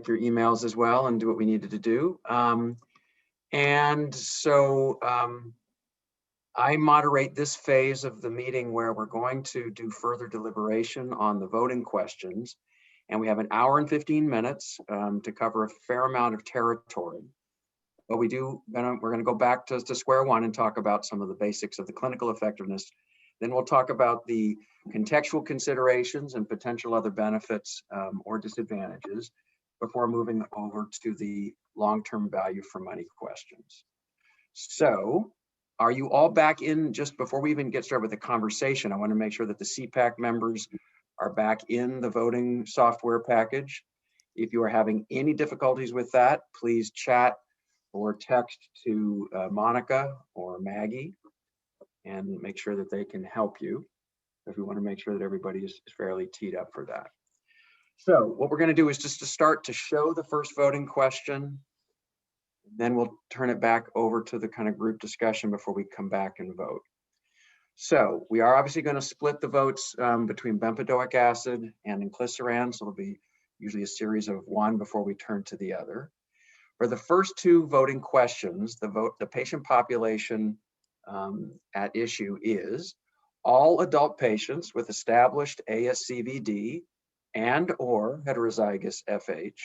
your emails as well and do what we needed to do. I moderate this phase of the meeting where we're going to do further deliberation on the voting questions. And we have an hour and 15 minutes to cover a fair amount of territory. But we're going to go back to square one and talk about some of the basics of the clinical effectiveness. Then we'll talk about the contextual considerations and potential other benefits or disadvantages before moving over to the long-term value for money questions. So, are you all back in? Just before we even get started with the conversation, I want to make sure that the CEPAC members are back in the voting software package. If you are having any difficulties with that, please chat or text to Monica or Maggie and make sure that they can help you, if we want to make sure that everybody is fairly teed up for that. So what we're going to do is just to start to show the first voting question. Then we'll turn it back over to the kind of group discussion before we come back and vote. So we are obviously going to split the votes between bempedoic acid and inclisiran. So it'll be usually a series of one before we turn to the other. For the first two voting questions, the patient population at issue is all adult patients with established ASCVD and or heterozygous FH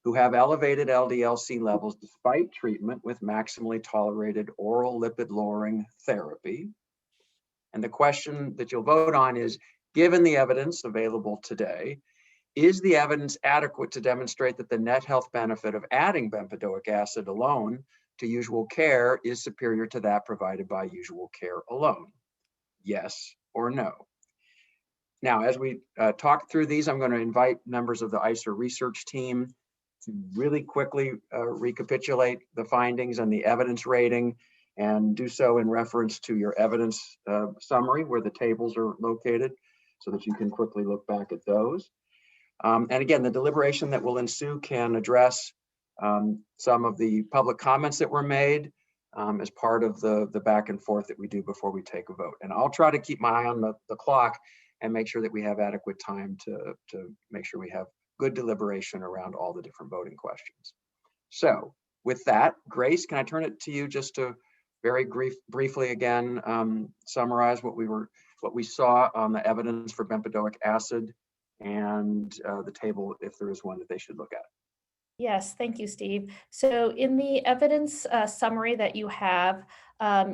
who have elevated LDL-C levels despite treatment with maximally tolerated oral lipid-lowering therapy. And the question that you'll vote on is, given the evidence available today, is the evidence adequate to demonstrate that the net health benefit of adding bempedoic acid alone to usual care is superior to that provided by usual care alone? Yes or no? Now, as we talk through these, I'm going to invite members of the ICER research team to really quickly recapitulate the findings and the evidence rating, and do so in reference to your evidence summary where the tables are located so that you can quickly look back at those. And again, the deliberation that will ensue can address some of the public comments that were made as part of the back and forth that we do before we take a vote. And I'll try to keep my eye on the clock and make sure that we have adequate time to make sure we have good deliberation around all the different voting questions. So with that, Grace, can I turn it to you just to very briefly again summarize what we saw on the evidence for bempedoic acid and the table, if there is one that they should look at. Yes, thank you, Steve. So in the evidence summary that you have,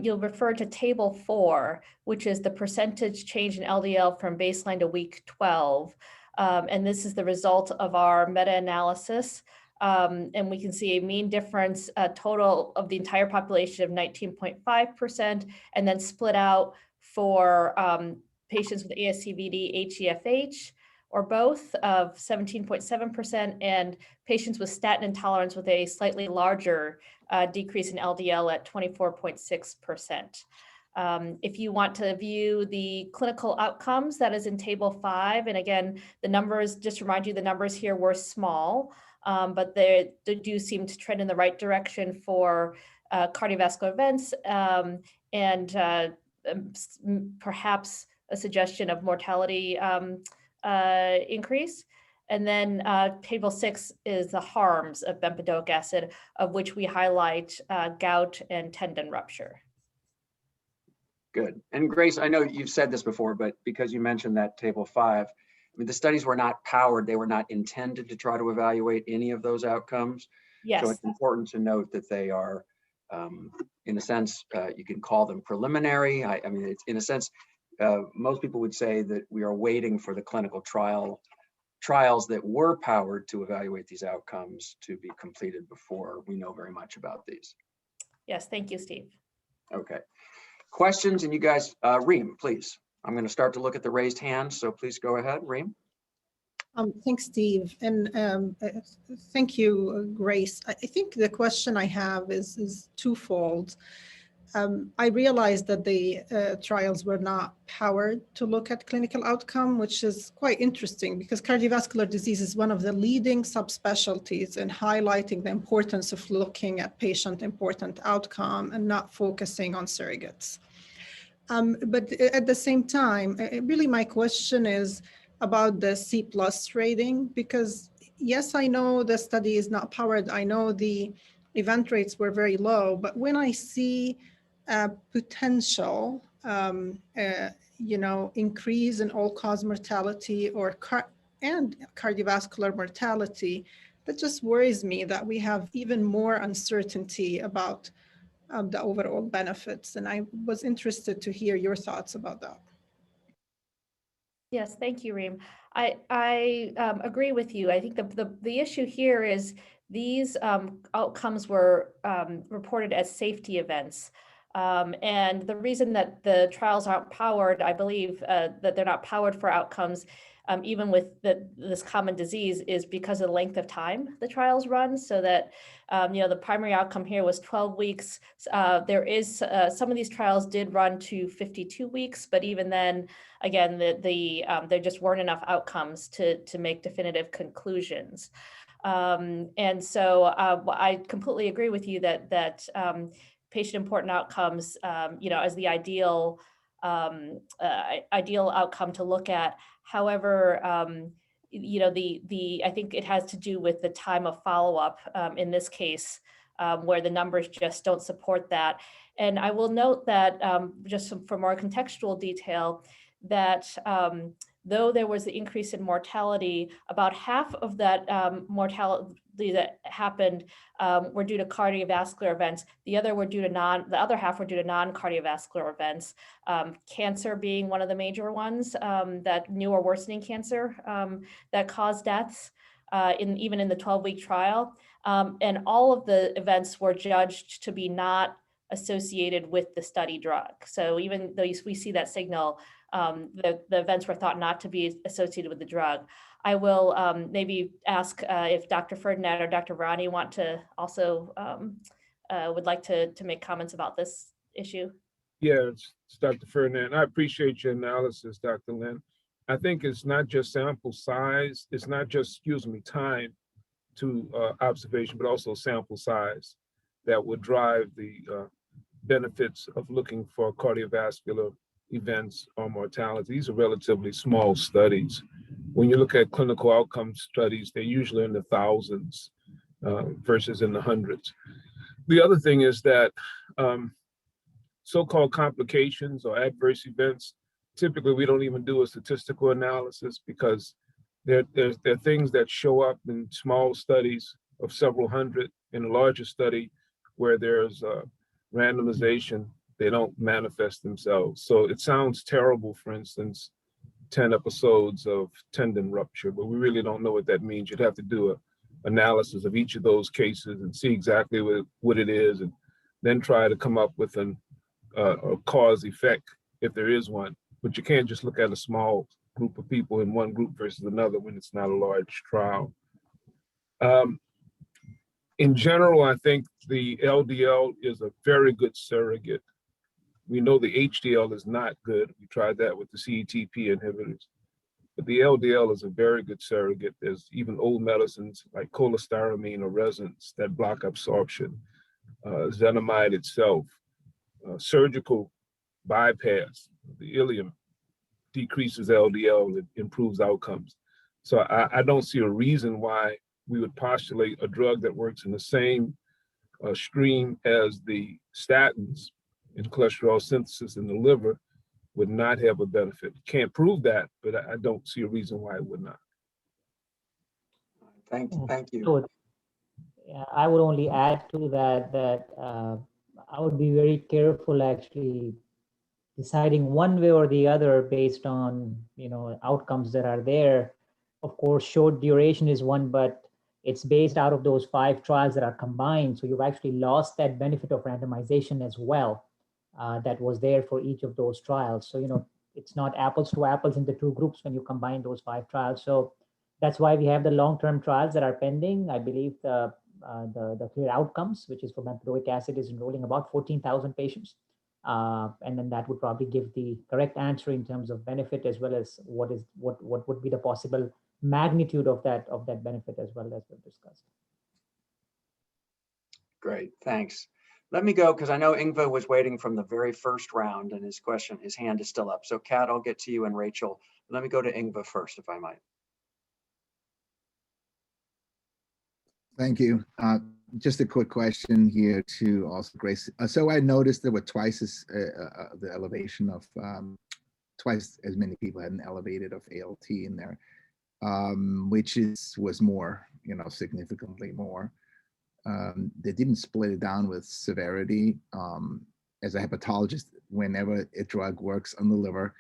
you'll refer to table 4, which is the percentage change in LDL from baseline to week 12. And this is the result of our meta-analysis. And we can see a mean difference total of the entire population of 19.5%, and then split out for patients with ASCVD, HeFH, or both of 17.7%, and patients with statin intolerance with a slightly larger decrease in LDL at 24.6%. If you want to view the clinical outcomes, that is in table 5. And again, the numbers, just to remind you, the numbers here were small, but they do seem to trend in the right direction for cardiovascular events and perhaps a suggestion of mortality increase. And then table 6 is the harms of bempedoic acid, of which we highlight gout and tendon rupture. Good. And Grace, I know you've said this before, but because you mentioned that table 5, I mean, the studies were not powered. They were not intended to try to evaluate any of those outcomes. Yes. So it's important to note that they are, in a sense, you can call them preliminary. I mean, it's in a sense, most people would say that we are waiting for the clinical trials that were powered to evaluate these outcomes to be completed before we know very much about these. Yes, thank you, Steve. Okay. Questions, and you guys, Reem, please. I'm going to start to look at the raised hands, so please go ahead, Reem. Thanks, Steve, and thank you, Grace. I think the question I have is twofold. I realized that the trials were not powered to look at clinical outcome, which is quite interesting because cardiovascular disease is one of the leading subspecialties in highlighting the importance of looking at patient-important outcome and not focusing on surrogates. But at the same time, really my question is about the C+ rating, because yes, I know the study is not powered. I know the event rates were very low, but when I see a potential, increase in all-cause mortality and cardiovascular mortality, that just worries me that we have even more uncertainty about the overall benefits. And I was interested to hear your thoughts about that. Yes, thank you, Reem. I agree with you. I think the issue here is these outcomes were reported as safety events. And the reason that the trials aren't powered, I believe that they're not powered for outcomes, even with this common disease, is because of the length of time the trials run. So that, the primary outcome here was 12 weeks. There is, some of these trials did run to 52 weeks, but even then, again, there just weren't enough outcomes to make definitive conclusions. And so I completely agree with you that patient-important outcomes, as the ideal outcome to look at. However, I think it has to do with the time of follow-up in this case, where the numbers just don't support that. And I will note that just for more contextual detail, that though there was the increase in mortality, about half of that mortality that happened were due to cardiovascular events. The other half were due to non-cardiovascular events. Cancer being one of the major ones, that new or worsening cancer that caused deaths even in the 12-week trial. And all of the events were judged to be not associated with the study drug. So even though we see that signal, the events were thought not to be associated with the drug. I will maybe ask if Dr. Ferdinand or Dr. Rani want to also would like to make comments about this issue. Yeah, it's Dr. Ferdinand. I appreciate your analysis, Dr. Lynn. I think it's not just sample size, it's not just, time to observation, but also sample size that would drive the benefits of looking for cardiovascular events or mortality. These are relatively small studies. When you look at clinical outcome studies, they're usually in the thousands versus in the hundreds. The other thing is that so-called complications or adverse events, typically we don't even do a statistical analysis because there are things that show up in small studies of several hundred. In a larger study where there's randomization, they don't manifest themselves. So it sounds terrible, for instance, 10 episodes of tendon rupture, but we really don't know what that means. You'd have to do an analysis of each of those cases and see exactly what it is, and then try to come up with a cause effect if there is one. But you can't just look at a small group of people in one group versus another when it's not a large trial. In general, I think the LDL is a very good surrogate. We know the HDL is not good. We tried that with the CETP inhibitors. But the LDL is a very good surrogate. There's even old medicines like cholestyramine or resins that block absorption. Zenamide itself, surgical bypass, the ileum decreases LDL, it improves outcomes. So I don't see a reason why we would postulate a drug that works in the same stream as the statins in cholesterol synthesis in the liver would not have a benefit. Can't prove that, but I don't see a reason why it would not. Thank you. So, yeah, I would only add to that I would be very careful actually deciding one way or the other based on outcomes that are there. Of course, short duration is one, but it's based out of those 5 trials that are combined. So you've actually lost that benefit of randomization as well that was there for each of those trials. So, it's not apples to apples in the 2 groups when you combine those 5 trials. So that's why we have the long-term trials that are pending. I believe the clear outcomes, which is for bempedoic acid, is enrolling about 14,000 patients. And then that would probably give the correct answer in terms of benefit, as well as what would be the possible magnitude of that benefit, as well as we've discussed. Great, thanks. Let me go, because I know Ingva was waiting from the very first round and his hand is still up. So Kat, I'll get to you, and Rachel. Let me go to Ingva first, if I might. Thank you. Just a quick question here to also Grace. So I noticed there were twice as the elevation of twice as many people had an elevated of ALT in there, which was more, significantly more. They didn't split it down with severity. As a hepatologist, whenever a drug works on the liver,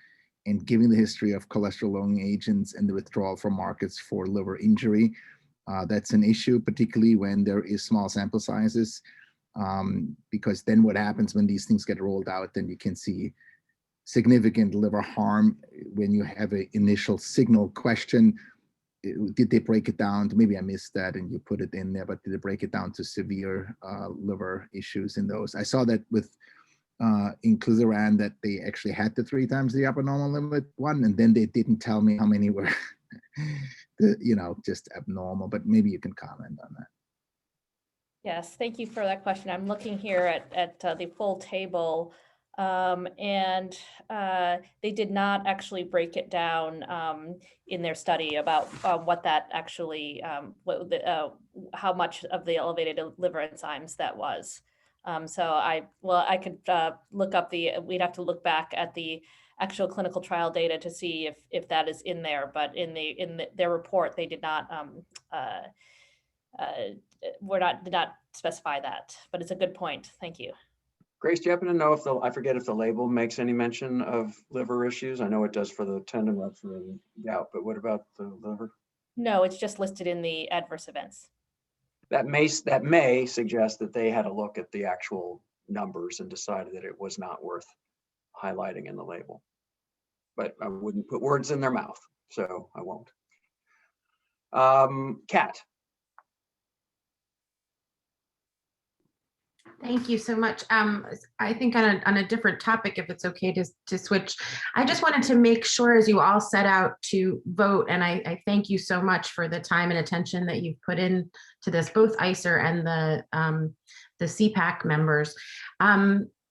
and given the history of cholesterol-lowering agents and the withdrawal from markets for liver injury, that's an issue, particularly when there is small sample sizes, because then what happens when these things get rolled out, then you can see significant liver harm. When you have an initial signal question, did they break it down? Maybe I missed that and you put it in there, but did they break it down to severe liver issues in those? I saw that with inclisiran, that they actually had the 3 times the upper normal limit one, and then they didn't tell me how many were just abnormal, but maybe you can comment on that. Yes, thank you for that question. I'm looking here at the full table, and they did not actually break it down in their study about what that actually, how much of the elevated liver enzymes that was. So I could look up we'd have to look back at the actual clinical trial data to see if that is in there, but in their report, they did not did not specify that, but it's a good point. Thank you. Grace, do you happen to know I forget if the label makes any mention of liver issues? I know it does for the tendon rupture and gout, but what about the liver? No, it's just listed in the adverse events. That may suggest that they had a look at the actual numbers and decided that it was not worth highlighting in the label. But I wouldn't put words in their mouth, so I won't. Kat. Thank you so much. I think on a different topic, if it's okay to switch, I just wanted to make sure as you all set out to vote, and I thank you so much for the time and attention that you've put in to this, both ICER and the CEPAC members.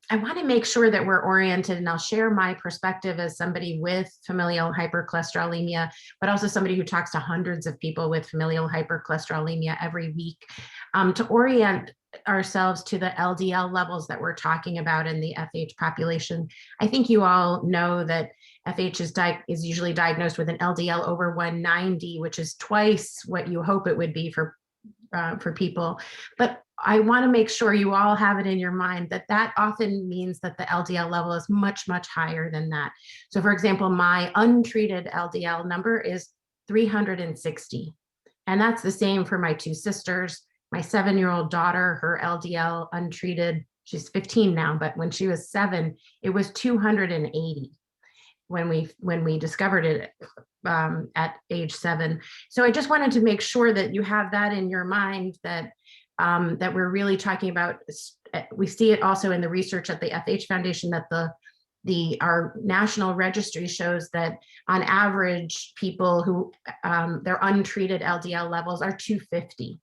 I want to make sure that we're oriented, and I'll share my perspective as somebody with familial hypercholesterolemia, but also somebody who talks to hundreds of people with familial hypercholesterolemia every week, to orient ourselves to the LDL levels that we're talking about in the FH population. I think you all know that FH is usually diagnosed with an LDL over 190, which is twice what you hope it would be for people. But I want to make sure you all have it in your mind that often means that the LDL level is much, much higher than that. So for example, my untreated LDL number is 360. And that's the same for my 2 sisters. My 7-year-old daughter, her LDL untreated, she's 15 now, but when she was 7, it was 280 when we discovered it at age 7. So I just wanted to make sure that you have that in your mind, that that we're really talking about. We see it also in the research at the FH Foundation that our national registry shows that on average, people who their untreated LDL levels are 250.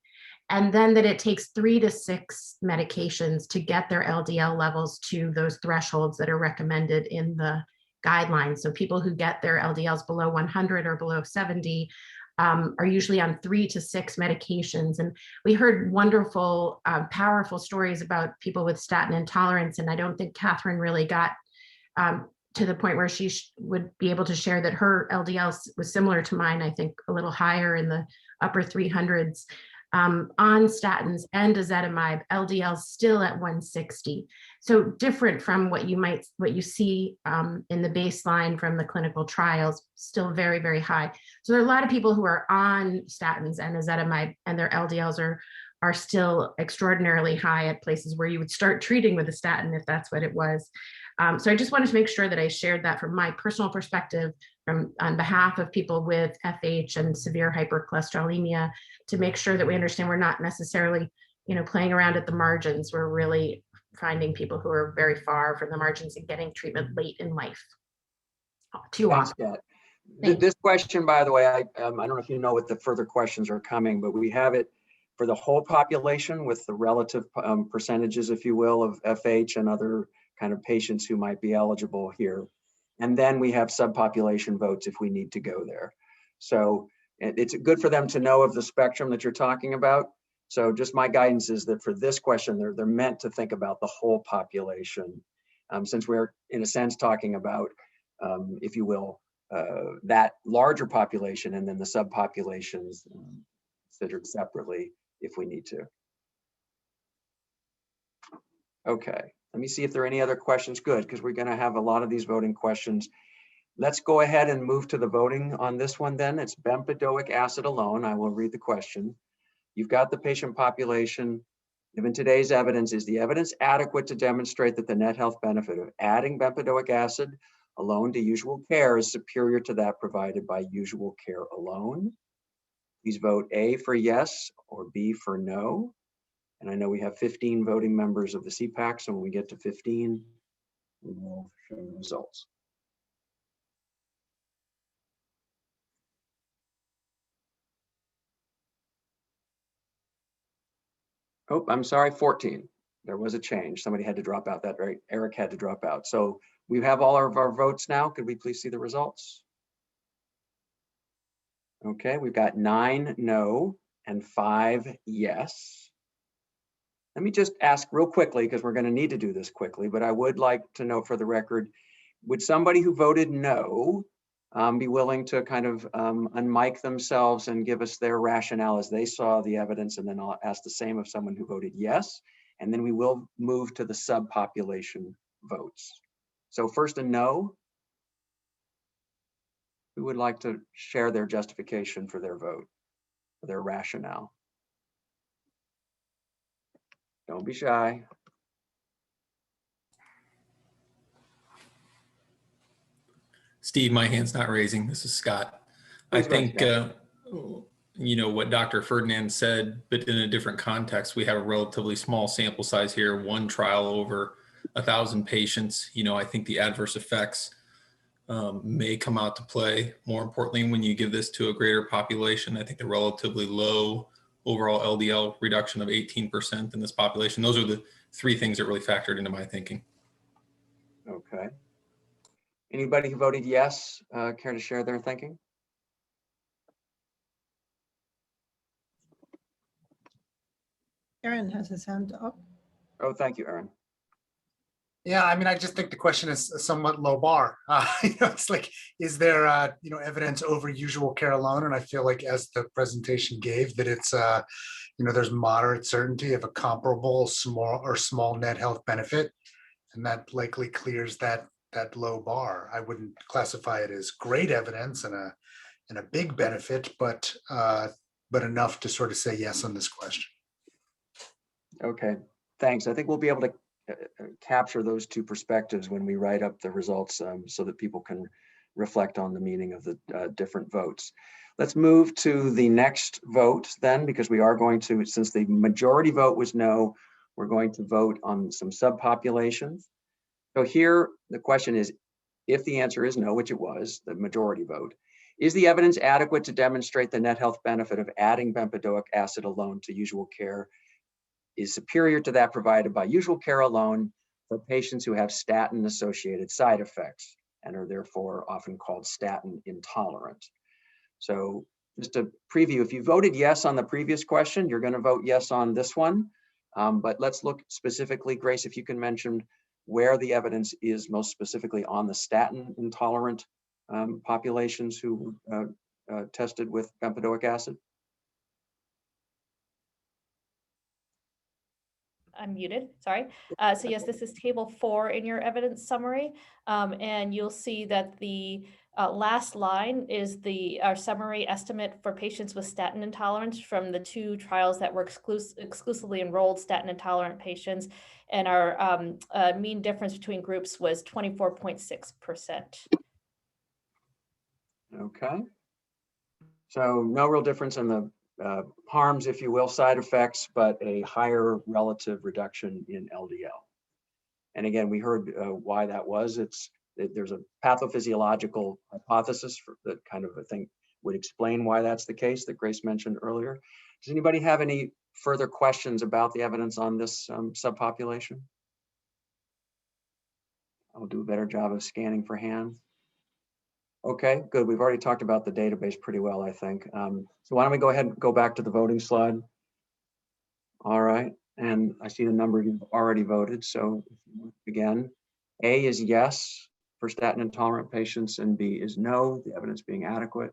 And then that it takes 3 to 6 medications to get their LDL levels to those thresholds that are recommended in the guidelines. So people who get their LDLs below 100 or below 70 are usually on 3 to 6 medications. And we heard wonderful, powerful stories about people with statin intolerance. And I don't think Catherine really got to the point where she would be able to share that her LDL was similar to mine, I think a little higher in the upper 300s. On statins and ezetimibe, LDL still at 160. So different from what you see in the baseline from the clinical trials, still very, very high. So there are a lot of people who are on statins and ezetimibe, and their LDLs are still extraordinarily high at places where you would start treating with a statin if that's what it was. So I just wanted to make sure that I shared that from my personal perspective, on behalf of people with FH and severe hypercholesterolemia, to make sure that we understand we're not necessarily, playing around at the margins. We're really finding people who are very far from the margins and getting treatment late in life. Too often. This question, by the way, I don't know if you know what the further questions are coming, but we have it for the whole population with the relative percentages, if you will, of FH and other kind of patients who might be eligible here. And then we have subpopulation votes if we need to go there. So it's good for them to know of the spectrum that you're talking about. So just my guidance is that for this question, they're meant to think about the whole population, since we're in a sense talking about, if you will, that larger population and then the subpopulations considered separately if we need to. Okay, let me see if there are any other questions. Good, because we're going to have a lot of these voting questions. Let's go ahead and move to the voting on this one then. It's bempedoic acid alone. I will read the question. You've got the patient population. Given today's evidence, is the evidence adequate to demonstrate that the net health benefit of adding bempedoic acid alone to usual care is superior to that provided by usual care alone? Please vote A for yes or B for no. And I know we have 15 voting members of the CEPAC, so when we get to 15, we will show the results. Oh, I'm sorry, 14. There was a change. Somebody had to drop out that very, Eric had to drop out. So we have all of our votes now. Could we please see the results? Okay, we've got 9 no and 5 yes. Let me just ask real quickly, because we're going to need to do this quickly, but I would like to know for the record, would somebody who voted no be willing to kind of unmic themselves and give us their rationale as they saw the evidence? And then I'll ask the same of someone who voted yes. And then we will move to the subpopulation votes. So first a no. Who would like to share their justification for their vote, for their rationale? Don't be shy. Steve, my hand's not raising. This is Scott. Please I go ahead, think, Scott. you know, what Dr. Ferdinand said, but in a different context, we have a relatively small sample size here, one trial over 1,000 patients. You know, I think the adverse effects may come out to play. More importantly, when you give this to a greater population, I think the relatively low overall LDL reduction of 18% in this population, those are the 3 things that really factored into my thinking. Okay. Anybody who voted yes, care to share their thinking? Aaron has his hand up. Oh, thank you, Aaron. Yeah, I mean, I just think the question is a somewhat low bar. It's like, is there, evidence over usual care alone? And I feel like, as the presentation gave, that it's, there's moderate certainty of a comparable small net health benefit, and that likely clears that low bar. I wouldn't classify it as great evidence and a big benefit, but enough to sort of say yes on this question. Okay, thanks. I think we'll be able to capture those 2 perspectives when we write up the results, so that people can reflect on the meaning of the different votes. Let's move to the next vote then, because we are going to, since the majority vote was no, we're going to vote on some subpopulations. So here the question is, if the answer is no, which it was, the majority vote, is the evidence adequate to demonstrate the net health benefit of adding bempedoic acid alone to usual care is superior to that provided by usual care alone for patients who have statin-associated side effects and are therefore often called statin intolerant? So just a preview, if you voted yes on the previous question, you're going to vote yes on this one. But let's look specifically, Grace, if you can mention where the evidence is most specifically on the statin intolerant populations who tested with bempedoic acid. I'm muted, sorry. So yes, this is table 4 in your evidence summary. And you'll see that the last line is our summary estimate for patients with statin intolerance from the 2 trials that were exclusively enrolled statin intolerant patients. And our mean difference between groups was 24.6%. Okay. So no real difference in the harms, if you will, side effects, but a higher relative reduction in LDL. And again, we heard why that was. There's a pathophysiological hypothesis that kind of, I think, would explain why that's the case that Grace mentioned earlier. Does anybody have any further questions about the evidence on this subpopulation? I'll do a better job of scanning for hands. Okay, good. We've already talked about the database pretty well, I think. So why don't we go ahead and go back to the voting slide. right, and I see the number you've already voted, so again, A is yes for statin intolerant patients and B is no, the evidence being adequate.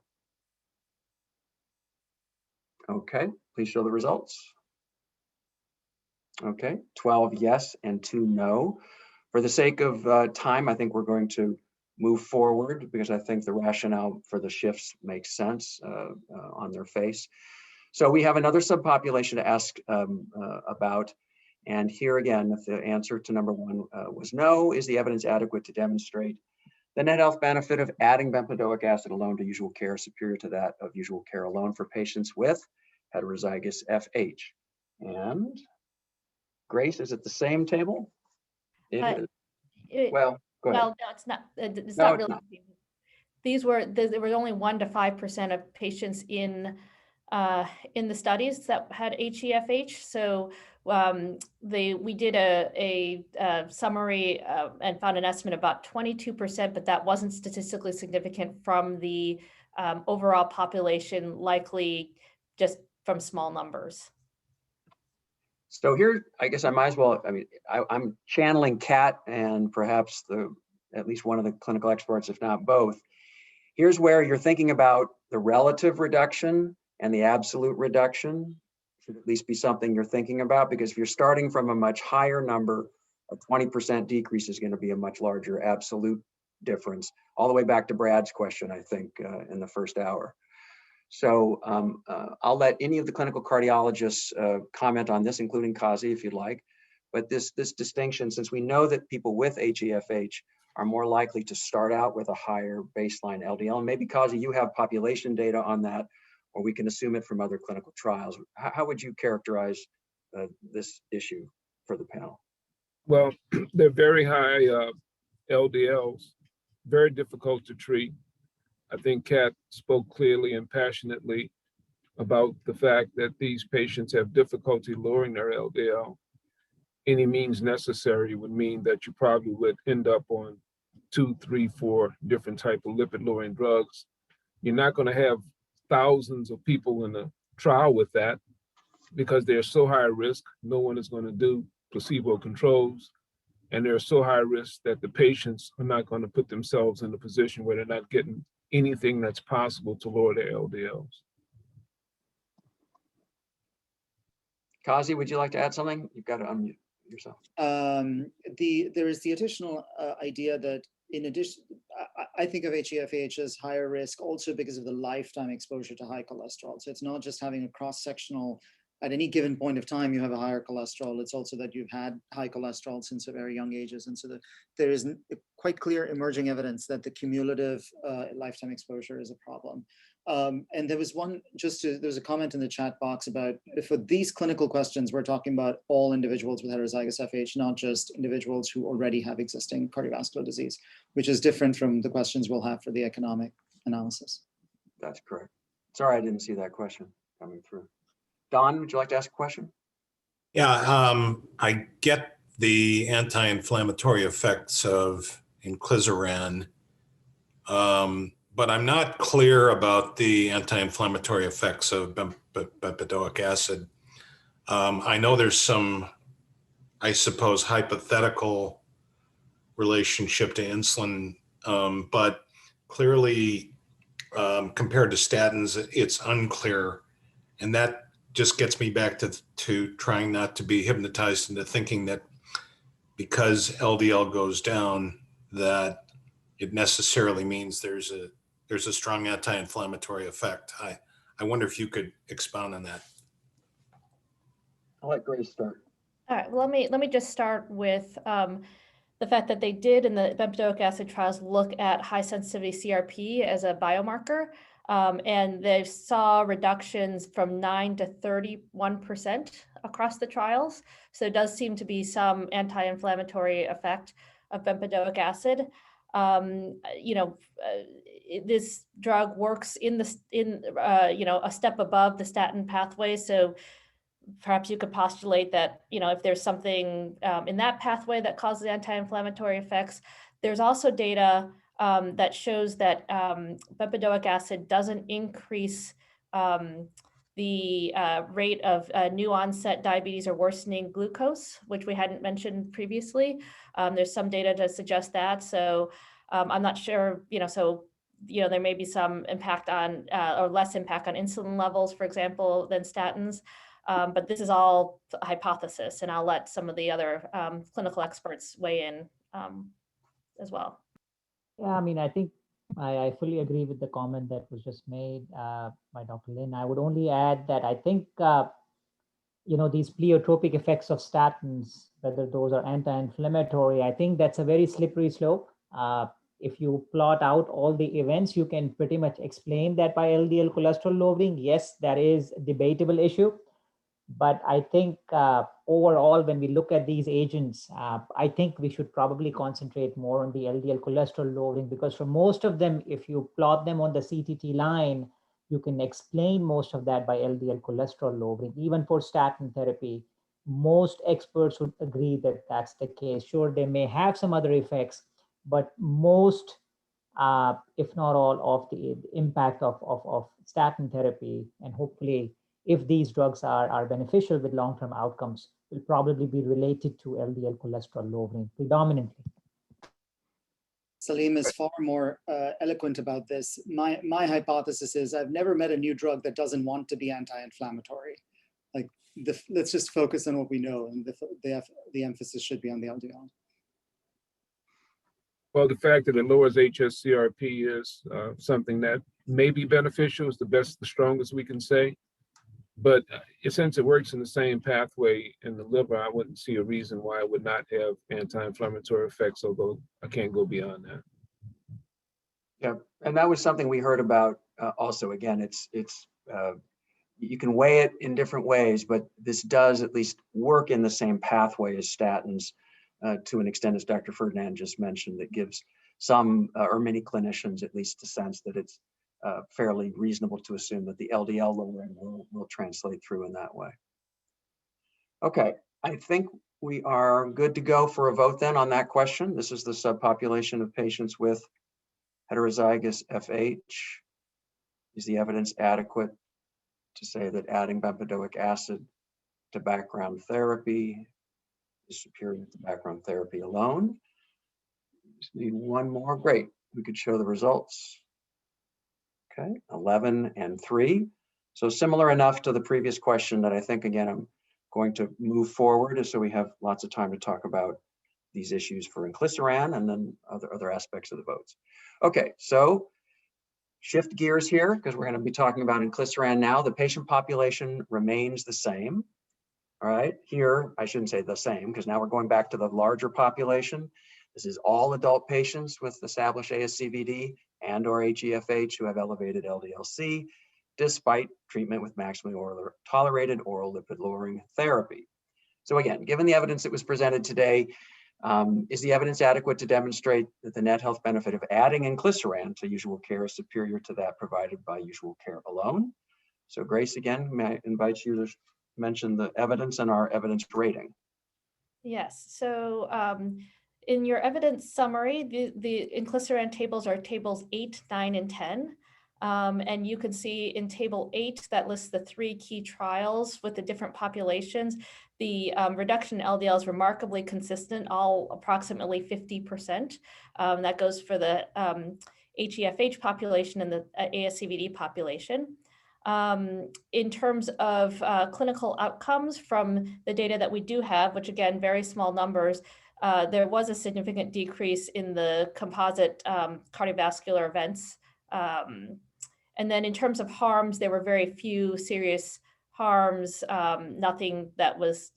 Okay, please show the results. Okay, 12 yes and 2 no. For the sake of time, I think we're going to move forward because I think the rationale for the shifts makes sense on their face. So we have another subpopulation to ask about. And here again, if the answer to number 1 was no, is the evidence adequate to demonstrate the net health benefit of adding bempedoic acid alone to usual care superior to that of usual care alone for patients with heterozygous FH? And Grace, is it the same table? It is. Well, go ahead. Well, no, it's not. It's No, not it's really. not. There was only 1 to 5% of patients in the studies that had HeFH. So we did a summary and found an estimate about 22%, but that wasn't statistically significant from the overall population, likely just from small numbers. So here, I guess I might as well, I mean, I'm channeling Kat and perhaps at least one of the clinical experts, if not both. Here's where you're thinking about the relative reduction and the absolute reduction. Should at least be something you're thinking about, because if you're starting from a much higher number, a 20% decrease is going to be a much larger absolute difference, all the way back to Brad's question, I think, in the first hour. So I'll let any of the clinical cardiologists comment on this, including Kazi, if you'd like. But this distinction, since we know that people with HeFH are more likely to start out with a higher baseline LDL, and maybe Kazi, you have population data on that, or we can assume it from other clinical trials. How would you characterize this issue for the panel? Well, they're very high LDLs, very difficult to treat. I think Kat spoke clearly and passionately about the fact that these patients have difficulty lowering their LDL. Any means necessary would mean that you probably would end up on 2, 3, 4 different type of lipid lowering drugs. You're not going to have thousands of people in a trial with that because they're so high risk. No one is going to do placebo controls, and they're so high risk that the patients are not going to put themselves in a position where they're not getting anything that's possible to lower their LDLs. Kazi, would you like to add something? You've got to unmute yourself. There is the additional idea that in addition, I think of HeFH as higher risk also because of the lifetime exposure to high cholesterol. So it's not just having a cross-sectional, at any given point of time, you have a higher cholesterol. It's also that you've had high cholesterol since a very young ages. And so there is quite clear emerging evidence that the cumulative lifetime exposure is a problem. And there was there's a comment in the chat box about, for these clinical questions, we're talking about all individuals with heterozygous FH, not just individuals who already have existing cardiovascular disease, which is different from the questions we'll have for the economic analysis. That's correct. Sorry, I didn't see that question coming through. Don, would you like to ask a question? Yeah, I get the anti-inflammatory effects of inclisiran, but I'm not clear about the anti-inflammatory effects of bempedoic acid. I know there's some, I suppose, hypothetical relationship to insulin, but clearly compared to statins, it's unclear. And that just gets me back to trying not to be hypnotized into thinking that because LDL goes down, that it necessarily means there's a strong anti-inflammatory effect. I wonder if you could expound on that. I'll let Grace start. All right, well, let me just start with the fact that they did in the bempedoic acid trials look at high sensitivity CRP as a biomarker. And they saw reductions from 9 to 31% across the trials. So it does seem to be some anti-inflammatory effect of bempedoic acid. This drug works in a step above the statin pathway. So perhaps you could postulate that, if there's something in that pathway that causes anti-inflammatory effects. There's also data that shows that bempedoic acid doesn't increase the rate of new onset diabetes or worsening glucose, which we hadn't mentioned previously. There's some data to suggest that. So I'm not sure, so, there may be some impact on or less impact on insulin levels, for example, than statins. But this is all a hypothesis, and I'll let some of the other clinical experts weigh in as well. Yeah, I mean, I think I fully agree with the comment that was just made by Dr. Lin. I would only add that I think, these pleiotropic effects of statins, whether those are anti-inflammatory, I think that's a very slippery slope. If you plot out all the events, you can pretty much explain that by LDL cholesterol lowering. Yes, that is a debatable issue. But I think overall, when we look at these agents, I think we should probably concentrate more on the LDL cholesterol lowering, because for most of them, if you plot them on the CTT line, you can explain most of that by LDL cholesterol lowering. Even for statin therapy, most experts would agree that that's the case. Sure, they may have some other effects, but most, if not all, of the impact of statin therapy, and hopefully, if these drugs are beneficial with long-term outcomes, will probably be related to LDL cholesterol lowering predominantly. Salim is far more eloquent about this. My hypothesis is I've never met a new drug that doesn't want to be anti-inflammatory. Like, let's just focus on what we know, and the emphasis should be on the LDL. Well, the fact that it lowers HSCRP is something that may be beneficial, is the strongest we can say. But since it works in the same pathway in the liver, I wouldn't see a reason why it would not have anti-inflammatory effects, although I can't go beyond that. Yeah, and that was something we heard about also. Again, it's you can weigh it in different ways, but this does at least work in the same pathway as statins to an extent, as Dr. Ferdinand just mentioned, that gives some or many clinicians at least a sense that it's fairly reasonable to assume that the LDL lowering will translate through in that way. Okay, I think we are good to go for a vote then on that question. This is the subpopulation of patients with heterozygous FH. Is the evidence adequate to say that adding bempedoic acid to background therapy is superior to background therapy alone? Just need one more. Great, we could show the results. Okay, 11 and 3. So similar enough to the previous question that I think, again, I'm going to move forward so we have lots of time to talk about these issues for inclisiran and then other aspects of the votes. Okay, so shift gears here because we're going to be talking about inclisiran now. The patient population remains the same. All right, here, I shouldn't say the same because now we're going back to the larger population. This is all adult patients with established ASCVD and or HeFH who have elevated LDL-C despite treatment with maximally tolerated oral lipid-lowering therapy. So again, given the evidence that was presented today, is the evidence adequate to demonstrate that the net health benefit of adding inclisiran to usual care is superior to that provided by usual care alone? So Grace, again, may I invite you to mention the evidence and our evidence rating? Yes, so in your evidence summary, the inclisiran tables are tables 8, 9, and 10. And you can see in table 8 that lists the 3 key trials with the different populations. The reduction in LDL is remarkably consistent, all approximately 50%. That goes for the HeFH population and the ASCVD population. In terms of clinical outcomes from the data that we do have, which again, very small numbers, there was a significant decrease in the composite cardiovascular events. And then in terms of harms, there were very few serious harms, nothing that was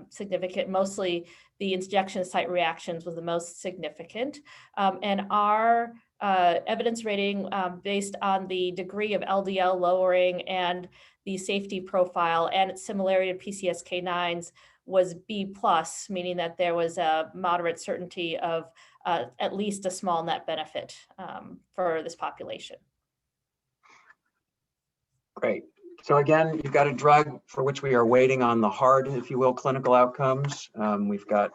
significant. Mostly the injection site reactions was the most significant. And our evidence rating based on the degree of LDL lowering and the safety profile and its similarity to PCSK9s was B+, meaning that there was a moderate certainty of at least a small net benefit for this population. Great. So again, you've got a drug for which we are waiting on the hard, if you will, clinical outcomes. We've got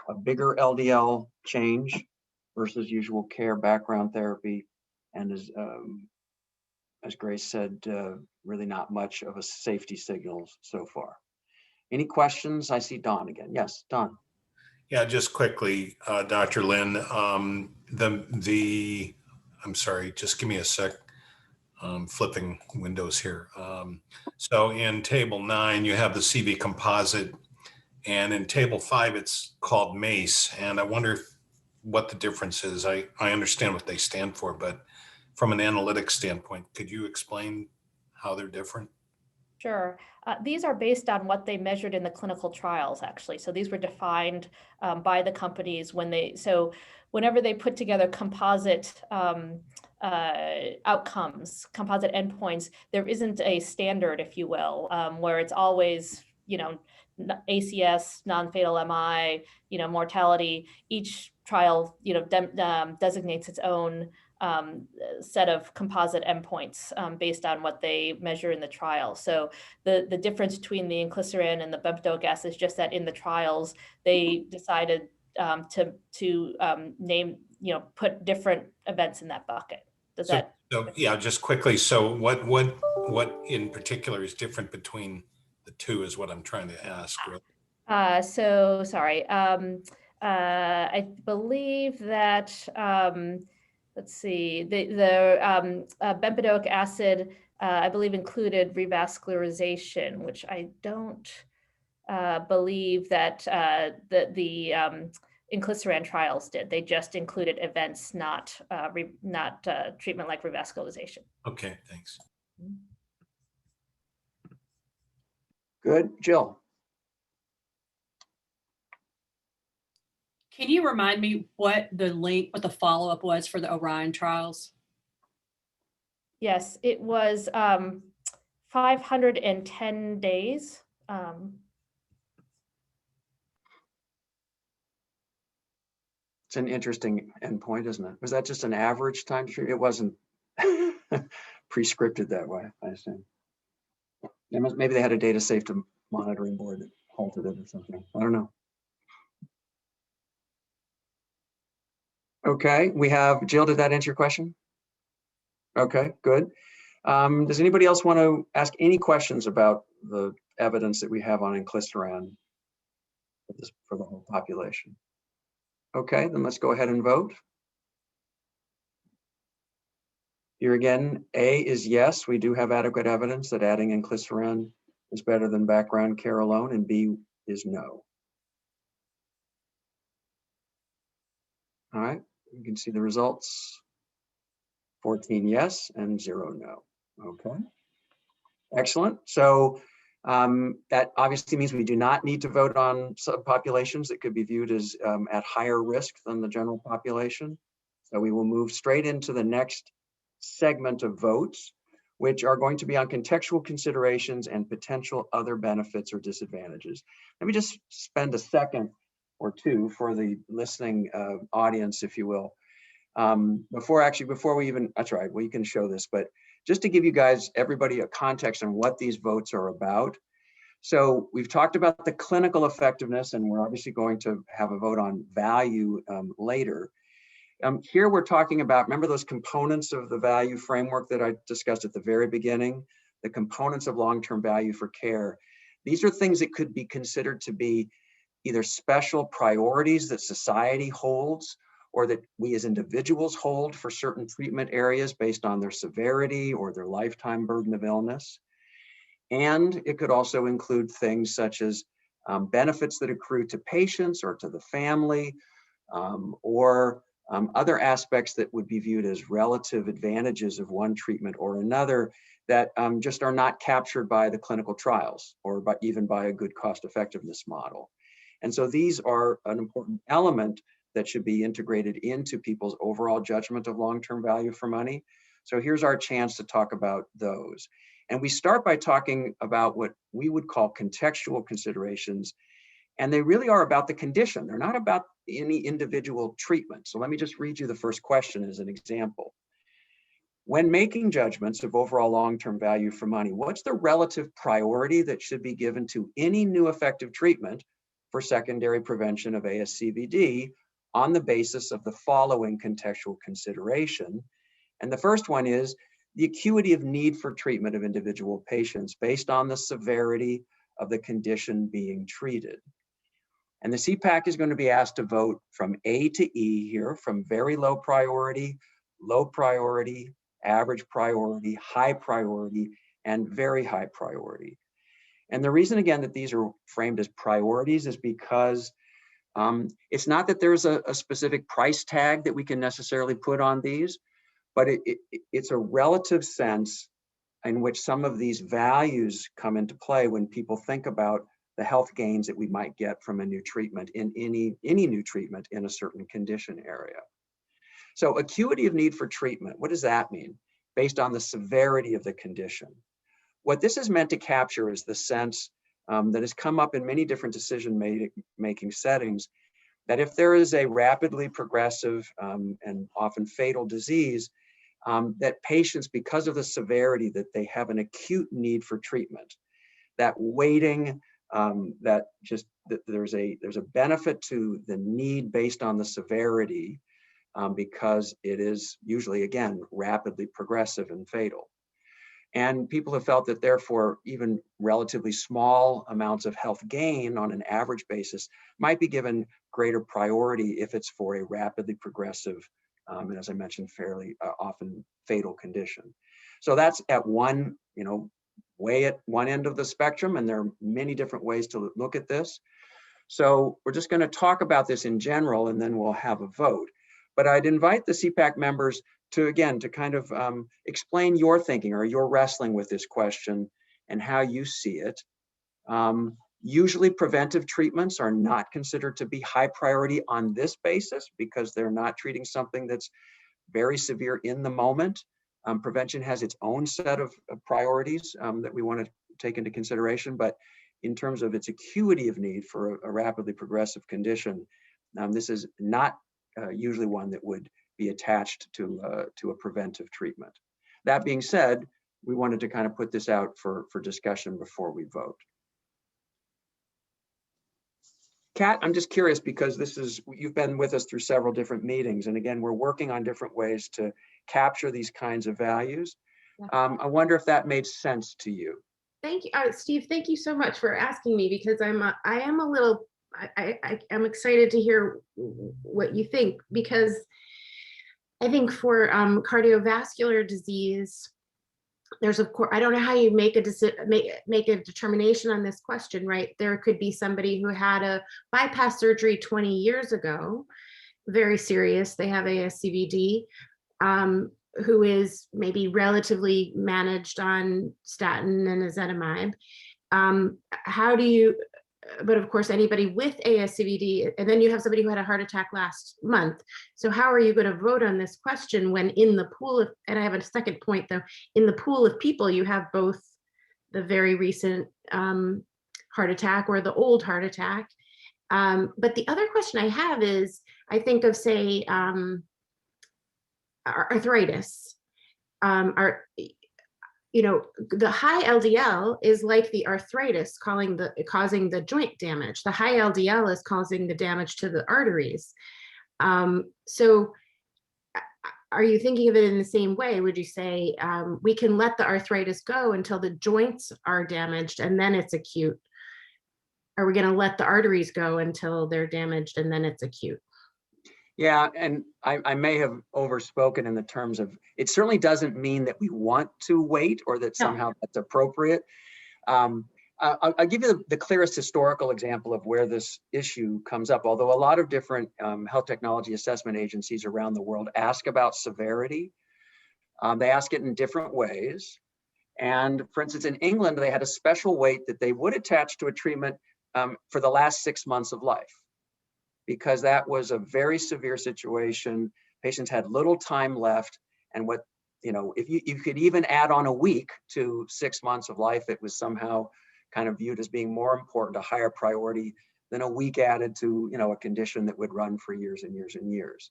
a bigger LDL change versus usual care background therapy, and is as Grace said, really not much of a safety signal so far. Any questions? I see Don again. Yes, Don. Yeah, just quickly, Dr. Lin, I'm sorry, just give me a sec. Flipping windows here. So in table 9, you have the CV composite, and in table 5, it's called MACE. And I wonder what the difference is. I understand what they stand for, but from an analytics standpoint, could you explain how they're different? Sure. These are based on what they measured in the clinical trials, actually. So these were defined by the companies whenever they put together composite outcomes, composite endpoints, there isn't a standard, if you will, where it's always, ACS, non-fatal MI, mortality. Each trial, designates its own set of composite endpoints based on what they measure in the trial. So the difference between the inclisiran and the bempedoic acid is just that in the trials, they decided to name, put different events in that bucket. So yeah, just quickly. So what in particular is different between the two is what I'm trying to ask. Sorry. I believe that, let's see, the bempedoic acid, I believe, included revascularization, which I don't believe that the inclisiran trials did. They just included events, not treatment like revascularization. Okay, thanks. Good. Jill. Can you remind me what the follow-up was for the Orion trials? Yes, it was 510 days. It's an interesting endpoint, isn't it? Was that just an average time to treat? It wasn't pre-scripted that way, I assume. Maybe they had a data safety monitoring board that halted it or something. I don't know. Okay, we have Jill. Did that answer your question? Okay, good. Does anybody else want to ask any questions about the evidence that we have on inclisiran for the whole population? Okay, then let's go ahead and vote. Here again, A is yes, we do have adequate evidence that adding inclisiran is better than background care alone, and B is no. All right, you can see the results. 14 yes and 0 no. Okay, excellent. So that obviously means we do not need to vote on subpopulations that could be viewed as at higher risk than the general population. So we will move straight into the next segment of votes, which are going to be on contextual considerations and potential other benefits or disadvantages. Let me just spend a second or two for the listening audience, if you will. Before we even, that's right, well, you can show this, but just to give you guys, everybody, a context on what these votes are about. So we've talked about the clinical effectiveness, and we're obviously going to have a vote on value later. Here we're talking about, remember those components of the value framework that I discussed at the very beginning, the components of long-term value for care. These are things that could be considered to be either special priorities that society holds or that we as individuals hold for certain treatment areas based on their severity or their lifetime burden of illness. And it could also include things such as benefits that accrue to patients or to the family, or other aspects that would be viewed as relative advantages of one treatment or another that just are not captured by the clinical trials or even by a good cost effectiveness model. And so these are an important element that should be integrated into people's overall judgment of long-term value for money. So here's our chance to talk about those. And we start by talking about what we would call contextual considerations. And they really are about the condition. They're not about any individual treatment. So let me just read you the first question as an example. When making judgments of overall long-term value for money, what's the relative priority that should be given to any new effective treatment for secondary prevention of ASCVD on the basis of the following contextual consideration? And the first one is, the acuity of need for treatment of individual patients based on the severity of the condition being treated. And the CEPAC is going to be asked to vote from A to E here, from very low priority, average priority, high priority, and very high priority. And the reason, again, that these are framed as priorities is because it's not that there's a specific price tag that we can necessarily put on these, but it's a relative sense in which some of these values come into play when people think about the health gains that we might get from a new treatment in any new treatment in a certain condition area. So acuity of need for treatment, what does that mean? Based on the severity of the condition. What this is meant to capture is the sense that has come up in many different decision-making settings, that if there is a rapidly progressive and often fatal disease, that patients, because of the severity, that they have an acute need for treatment. That waiting, that there's a benefit to the need based on the severity, because it is usually, again, rapidly progressive and fatal. And people have felt that therefore even relatively small amounts of health gain on an average basis might be given greater priority if it's for a rapidly progressive, and as I mentioned, fairly often fatal condition. So that's at one, way at one end of the spectrum, and there are many different ways to look at this. So we're just going to talk about this in general, and then we'll have a vote. But I'd invite the CEPAC members to, again, to kind of explain your thinking or your wrestling with this question and how you see it. Usually preventive treatments are not considered to be high priority on this basis because they're not treating something that's very severe in the moment. Prevention has its own set of priorities that we want to take into consideration, but in terms of its acuity of need for a rapidly progressive condition, this is not usually one that would be attached to a preventive treatment. That being said, we wanted to kind of put this out for discussion before we vote. Kat, I'm just curious because you've been with us through several different meetings, and again, we're working on different ways to capture these kinds of values. Yeah. I wonder if that made sense to you. Thank you, Steve. Thank you so much for asking me, because I am excited to hear what you think, because I think for cardiovascular disease, there's, of course, I don't know how you make a determination on this question, right? There could be somebody who had a bypass surgery 20 years ago, very serious, they have ASCVD, who is maybe relatively managed on statin and ezetimibe. How do you, but of course, anybody with ASCVD, and then you have somebody who had a heart attack last month. So how are you going to vote on this question when in the pool of, and I have a second point though, in the pool of people, you have both the very recent heart attack or the old heart attack. But the other question I have is, I think of, say, arthritis. The high LDL is like the arthritis causing the joint damage. The high LDL is causing the damage to the arteries. So are you thinking of it in the same way? Would you say we can let the arthritis go until the joints are damaged and then it's acute? Are we going to let the arteries go until they're damaged and then it's acute? Yeah, and I may have overspoken in the terms of, it certainly doesn't mean that we want to wait or that somehow that's appropriate. I'll give you the clearest historical example of where this issue comes up, although a lot of different health technology assessment agencies around the world ask about severity. They ask it in different ways. And for instance, in England, they had a special weight that they would attach to a treatment for the last 6 months of life, because that was a very severe situation. Patients had little time left. And if you could even add on a week to 6 months of life, it was somehow kind of viewed as being more important, a higher priority than a week added to, a condition that would run for years and years and years.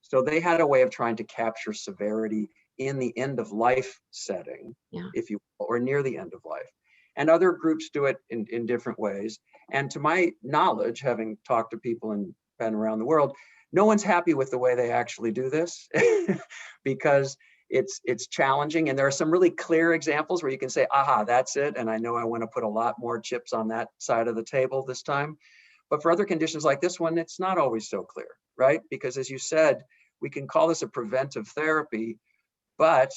So they had a way of trying to capture severity in the end of life setting, if you will, or near the end of life. And other groups do it in different ways. And to my knowledge, having talked to people and been around the world, no one's happy with the way they actually do this because it's challenging, and there are some really clear examples where you can say, aha, that's it, and I know I want to put a lot more chips on that side of the table this time. But for other conditions like this one, it's not always so clear, right? Because as you said, we can call this a preventive therapy, but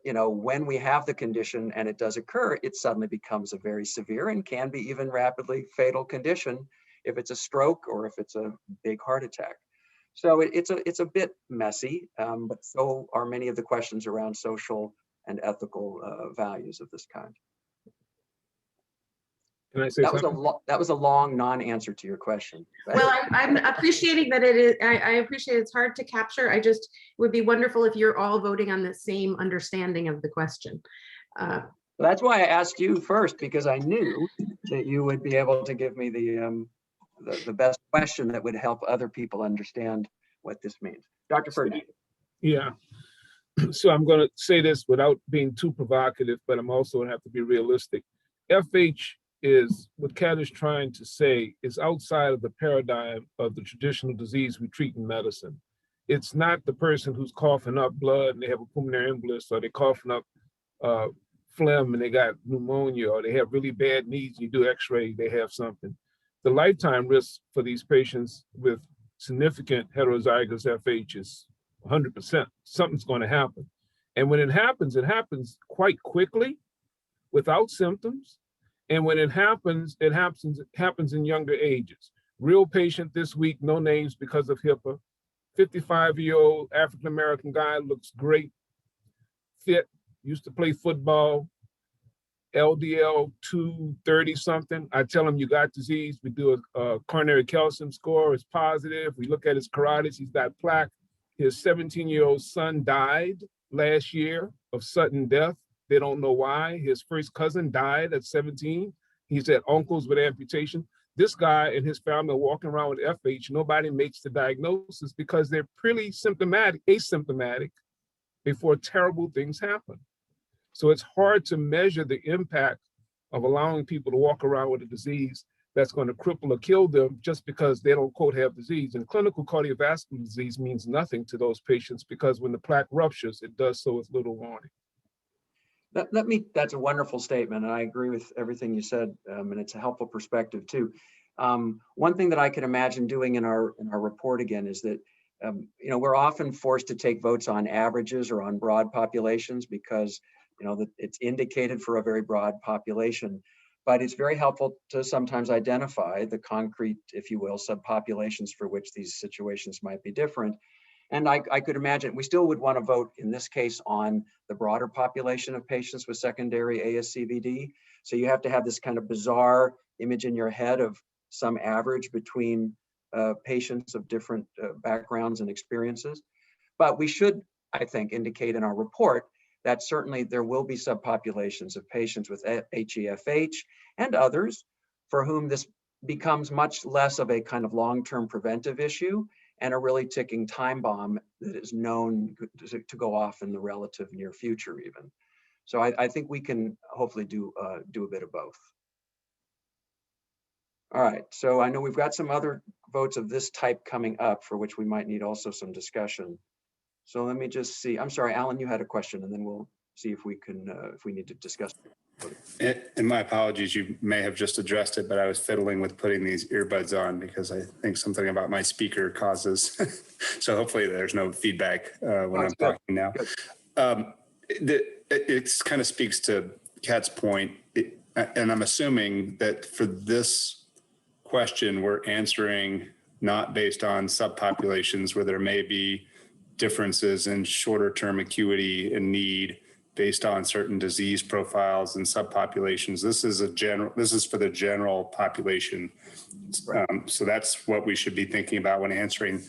when we have the condition and it does occur, it suddenly becomes a very severe and can be even rapidly fatal condition if it's a stroke or if it's a big heart attack. So it's a bit messy, but so are many of the questions around social and ethical values of this kind. Can I say something? That was a long non-answer to your question. Well, I'm appreciating that it is, I appreciate it's hard to capture. I just, would be wonderful if you're all voting on the same understanding of the question. That's why I asked you first, because I knew that you would be able to give me the best question that would help other people understand what this means. Dr. Ferdinand. Yeah. So I'm going to say this without being too provocative, but I'm also going to have to be realistic. FH is, what Kat is trying to say, is outside of the paradigm of the traditional disease we treat in medicine. It's not the person who's coughing up blood and they have a pulmonary embolus, or they're coughing up phlegm and they got pneumonia, or they have really bad knees, you do x-ray, they have something. The lifetime risk for these patients with significant heterozygous FH is 100%. Something's going to happen. And when it happens quite quickly without symptoms. And when it happens in younger ages. Real patient this week, no names because of HIPAA. 55-year-old African-American guy, looks great, fit, used to play football, LDL 230 something. I tell him, you got disease. We do a coronary calcium score, it's positive. We look at his carotids, he's got plaque. His 17-year-old son died last year of sudden death. They don't know why. His first cousin died at 17. He's had uncles with amputation. This guy and his family are walking around with FH. Nobody makes the diagnosis because they're pretty asymptomatic before terrible things happen. So it's hard to measure the impact of allowing people to walk around with a disease that's going to cripple or kill them just because they don't, quote, have disease. And clinical cardiovascular disease means nothing to those patients because when the plaque ruptures, it does so with little warning. That's a wonderful statement, and I agree with everything you said, and it's a helpful perspective too. One thing that I can imagine doing in our report again is that we're often forced to take votes on averages or on broad populations because that it's indicated for a very broad population, but it's very helpful to sometimes identify the concrete, if you will, subpopulations for which these situations might be different. And I could imagine we still would want to vote in this case on the broader population of patients with secondary ASCVD. So you have to have this kind of bizarre image in your head of some average between patients of different backgrounds and experiences. But we should, I think, indicate in our report that certainly there will be subpopulations of patients with HeFH and others for whom this becomes much less of a kind of long-term preventive issue and a really ticking time bomb that is known to go off in the relative near future even. So I think we can hopefully do a bit of both. All right, so I know we've got some other votes of this type coming up for which we might need also some discussion. So let me just see. I'm sorry, Alan, you had a question, and then we'll see if we can, if we need to discuss it. And my apologies, you may have just addressed it, but I was fiddling with putting these earbuds on because I think something about my speaker causes. So hopefully there's no feedback when I'm talking now. It kind of speaks to Kat's point, and I'm assuming that for this question, we're answering not based on subpopulations where there may be differences in shorter term acuity and need based on certain disease profiles and subpopulations. This is for the general population. So that's what we should be thinking about when answering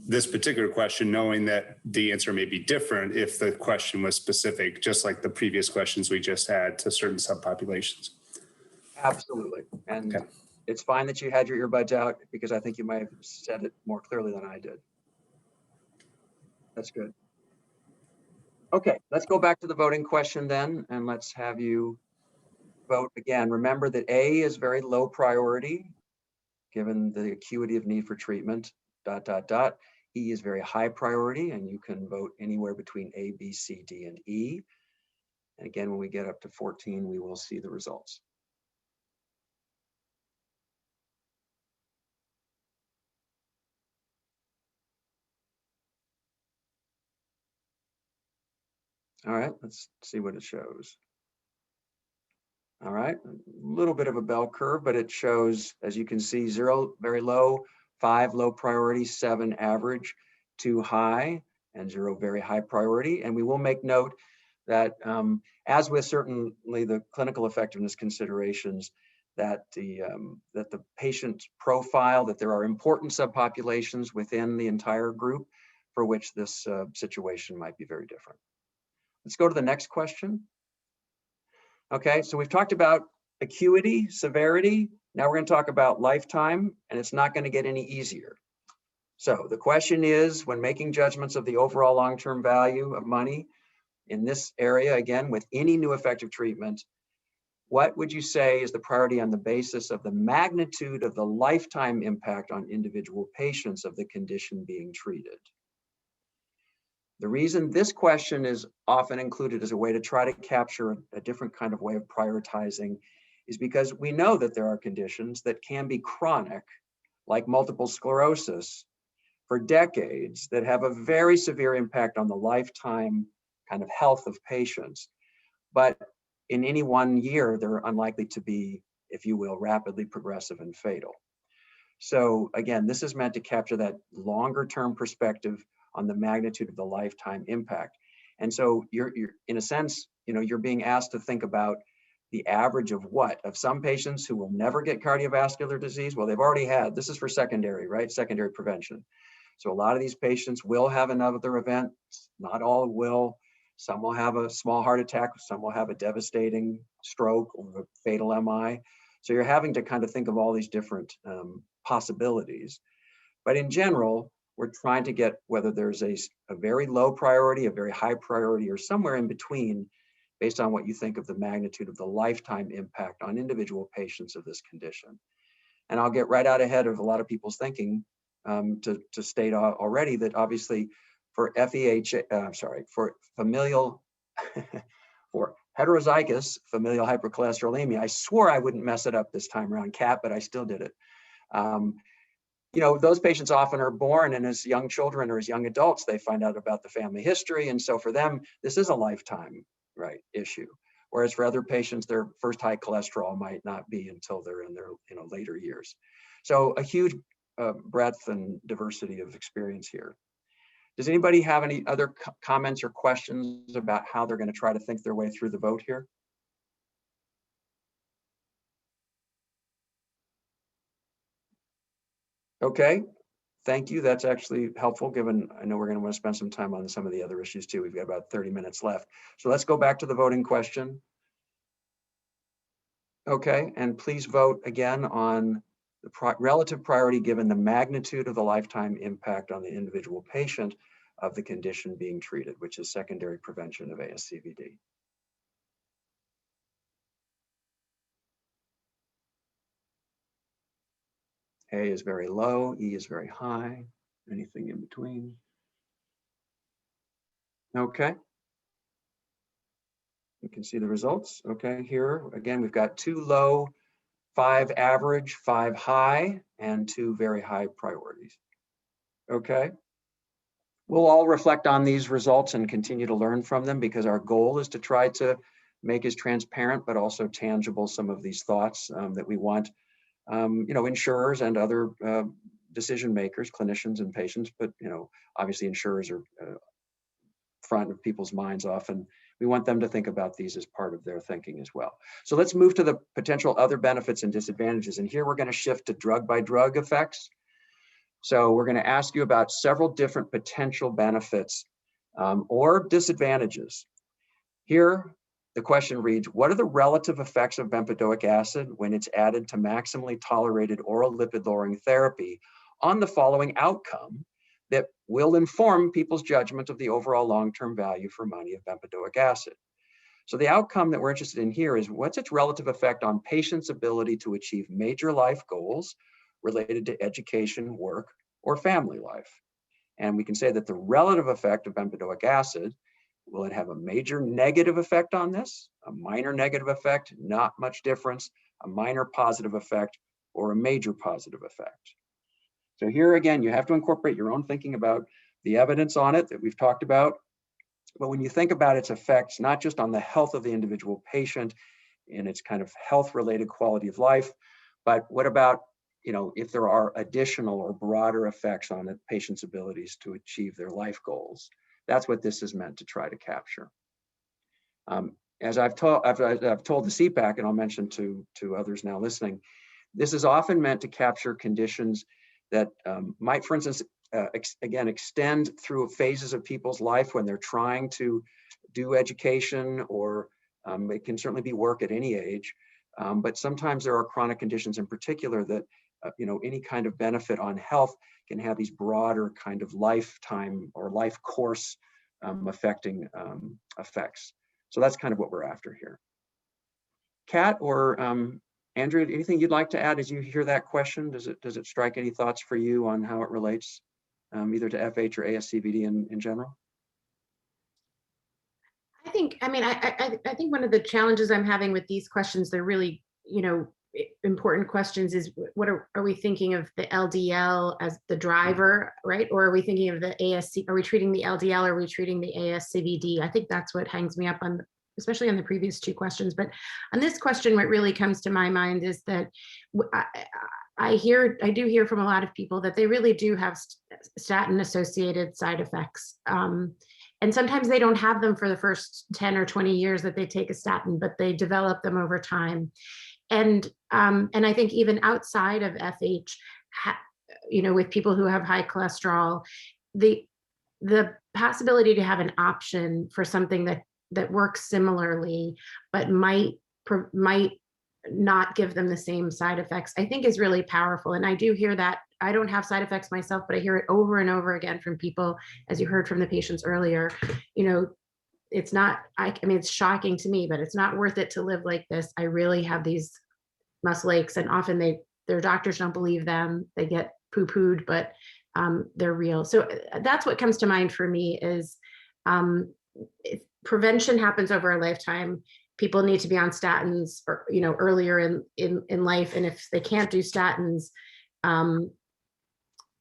this particular question, knowing that the answer may be different if the question was specific, just like the previous questions we just had to certain subpopulations. Absolutely. And it's fine that you had your earbuds out because I think you might have said it more clearly than I did. That's good. Okay, let's go back to the voting question then, and let's have you vote again. Remember that A is very low priority, given the acuity of need for treatment, ... E is very high priority, and you can vote anywhere between A, B, C, D, and E. And again, when we get up to 14, we will see the results. All right, let's see what it shows. All right, a little bit of a bell curve, but it shows, as you can see, 0, very low, 5, low priority, 7, average, 2, high, and 0, very high priority. And we will make note that as with certainly the clinical effectiveness considerations, that the patient profile, that there are important subpopulations within the entire group for which this situation might be very different. Let's go to the next question. Okay, so we've talked about acuity, severity. Now we're going to talk about lifetime, and it's not going to get any easier. So the question is, when making judgments of the overall long-term value of money in this area, again, with any new effective treatment, what would you say is the priority on the basis of the magnitude of the lifetime impact on individual patients of the condition being treated? The reason this question is often included as a way to try to capture a different kind of way of prioritizing is because we know that there are conditions that can be chronic, like multiple sclerosis, for decades, that have a very severe impact on the lifetime kind of health of patients. But in any one year, they're unlikely to be, if you will, rapidly progressive and fatal. So again, this is meant to capture that longer term perspective on the magnitude of the lifetime impact. And so you're in a sense, you're being asked to think about the average of what? Of some patients who will never get cardiovascular disease? Well, they've already had, this is for secondary, right? Secondary prevention. So a lot of these patients will have another event. Not all will. Some will have a small heart attack. Some will have a devastating stroke or a fatal MI. So you're having to kind of think of all these different possibilities. But in general, we're trying to get whether there's a very low priority, a very high priority, or somewhere in between based on what you think of the magnitude of the lifetime impact on individual patients of this condition. And I'll get right out ahead of a lot of people's thinking to state already that obviously for for familial, for heterozygous familial hypercholesterolemia, I swore I wouldn't mess it up this time around, Kat, but I still did it. Those patients often are born, and as young children or as young adults, they find out about the family history. And so for them, this is a lifetime issue. Whereas for other patients, their first high cholesterol might not be until they're in their later years. So a huge breadth and diversity of experience here. Does anybody have any other comments or questions about how they're going to try to think their way through the vote here? Okay, thank you. That's actually helpful given I know we're going to want to spend some time on some of the other issues too. We've got about 30 minutes left. So let's go back to the voting question. Okay, and please vote again on the relative priority given the magnitude of the lifetime impact on the individual patient of the condition being treated, which is secondary prevention of ASCVD. A is very low, E is very high, anything in between. Okay. You can see the results. Okay, here again, we've got 2 low, 5 average, 5 high, and 2 very high priorities. Okay. We'll all reflect on these results and continue to learn from them because our goal is to try to make as transparent but also tangible some of these thoughts that we want insurers and other decision makers, clinicians and patients, but obviously insurers are front of people's minds often. We want them to think about these as part of their thinking as well. So let's move to the potential other benefits and disadvantages. And here we're going to shift to drug by drug effects. So we're going to ask you about several different potential benefits or disadvantages. Here, the question reads, what are the relative effects of bempedoic acid when it's added to maximally tolerated oral lipid-lowering therapy on the following outcome that will inform people's judgment of the overall long-term value for money of bempedoic acid? So the outcome that we're interested in here is what's its relative effect on patients' ability to achieve major life goals related to education, work, or family life. And we can say that the relative effect of bempedoic acid, will it have a major negative effect on this, a minor negative effect, not much difference, a minor positive effect, or a major positive effect? So here again, you have to incorporate your own thinking about the evidence on it that we've talked about. But when you think about its effects, not just on the health of the individual patient and its kind of health-related quality of life, but what about, if there are additional or broader effects on the patient's abilities to achieve their life goals? That's what this is meant to try to capture. As I've told the CEPAC, and I'll mention to others now listening, this is often meant to capture conditions that might, for instance, again, extend through phases of people's life when they're trying to do education, or it can certainly be work at any age. But sometimes there are chronic conditions in particular that, any kind of benefit on health can have these broader kind of lifetime or life course affecting effects. So that's kind of what we're after here. Kat or Andrew, anything you'd like to add as you hear that question? Does it strike any thoughts for you on how it relates either to FH or ASCVD in general? I think one of the challenges I'm having with these questions, they're really, important questions, is what are we thinking of the LDL as the driver, right? Or are we thinking of the ASC, are we treating the LDL, or are we treating the ASCVD? I think that's what hangs me up on, especially on the previous two questions. But on this question, what really comes to my mind is that I do hear from a lot of people that they really do have statin associated side effects. And sometimes they don't have them for the first 10 or 20 years that they take a statin, but they develop them over time. And I think even outside of FH, with people who have high cholesterol, the possibility to have an option for something that works similarly, but might not give them the same side effects, I think is really powerful. And I do hear that. I don't have side effects myself, but I hear it over and over again from people, as you heard from the patients earlier. It's not, it's shocking to me, but it's not worth it to live like this. I really have these muscle aches, and often their doctors don't believe them. They get poo-pooed, but they're real. So that's what comes to mind for me is if prevention happens over a lifetime. People need to be on statins, or, earlier in life. And if they can't do statins,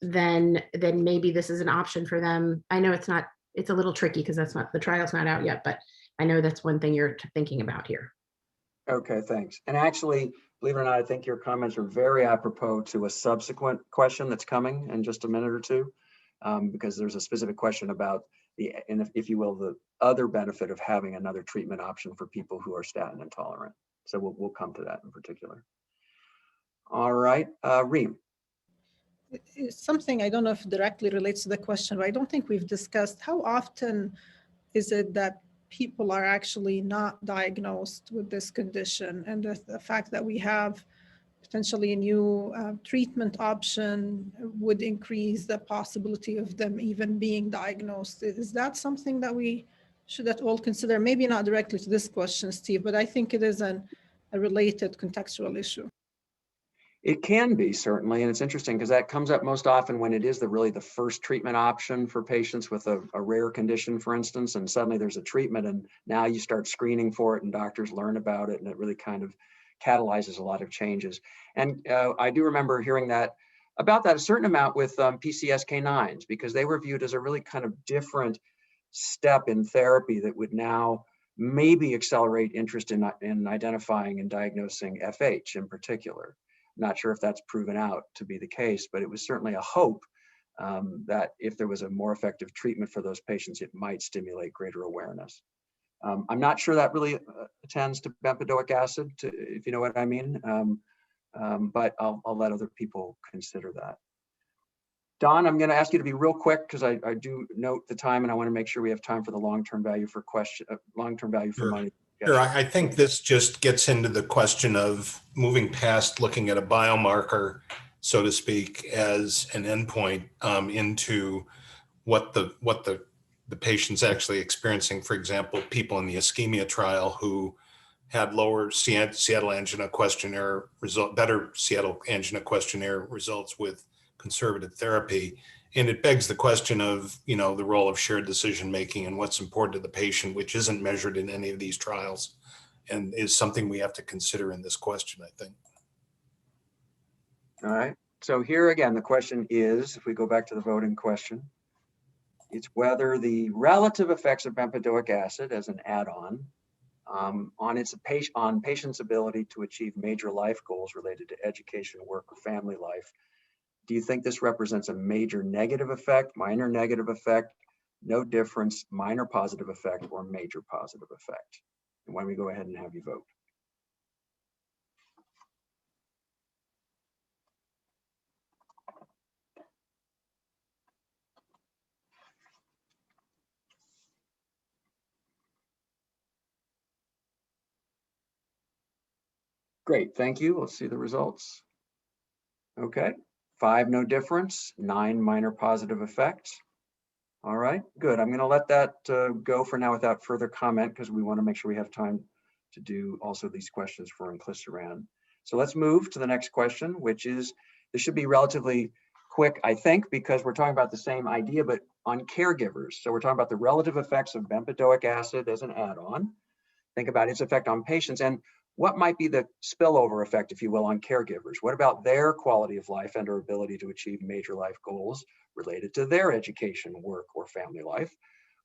then maybe this is an option for them. I know it's a little tricky because the trial's not out yet, but I know that's one thing you're thinking about here. Okay, thanks. And actually, believe it or not, I think your comments are very apropos to a subsequent question that's coming in just a minute or two, because there's a specific question about if you will, the other benefit of having another treatment option for people who are statin intolerant. So we'll come to that in particular. All right, Reem. It's something I don't know if it directly relates to the question, but I don't think we've discussed how often is it that people are actually not diagnosed with this condition, and the fact that we have potentially a new treatment option would increase the possibility of them even being diagnosed. Is that something that we should at all consider? Maybe not directly to this question, Steve, but I think it is a related contextual issue. It can be, certainly, and it's interesting because that comes up most often when it is really the first treatment option for patients with a rare condition, for instance, and suddenly there's a treatment, and now you start screening for it and doctors learn about it, and it really kind of catalyzes a lot of changes. And I do remember hearing about that a certain amount with PCSK9s, because they were viewed as a really kind of different step in therapy that would now maybe accelerate interest in identifying and diagnosing FH in particular. Not sure if that's proven out to be the case, but it was certainly a hope that if there was a more effective treatment for those patients, it might stimulate greater awareness. I'm not sure that really attends to bempedoic acid, if you know what I mean, but I'll let other people consider that. Don, I'm going to ask you to be real quick because I do note the time, and I want to make sure we have time for the long-term value for money. Sure, I think this just gets into the question of moving past looking at a biomarker, so to speak, as an endpoint into what the patient's actually experiencing. For example, people in the ischemia trial who had lower Seattle Angina Questionnaire result, better Seattle Angina Questionnaire results with conservative therapy. And it begs the question of, you know, the role of shared decision making and what's important to the patient, which isn't measured in any of these trials, and is something we have to consider in this question, I think. All right. So here again, the question is, if we go back to the voting question, it's whether the relative effects of bempedoic acid as an add-on on patients' ability to achieve major life goals related to education, work, or family life. Do you think this represents a major negative effect, minor negative effect, no difference, minor positive effect, or major positive effect? And why don't we go ahead and have you vote? Great, thank you. Let's see the results. Okay, 5 no difference, 9 minor positive effects. All right, good. I'm going to let that go for now without further comment because we want to make sure we have time to do also these questions for inclisiran. So let's move to the next question, which is, this should be relatively quick, I think, because we're talking about the same idea, but on caregivers. So we're talking about the relative effects of bempedoic acid as an add-on. Think about its effect on patients and what might be the spillover effect, if you will, on caregivers. What about their quality of life and their ability to achieve major life goals related to their education, work, or family life?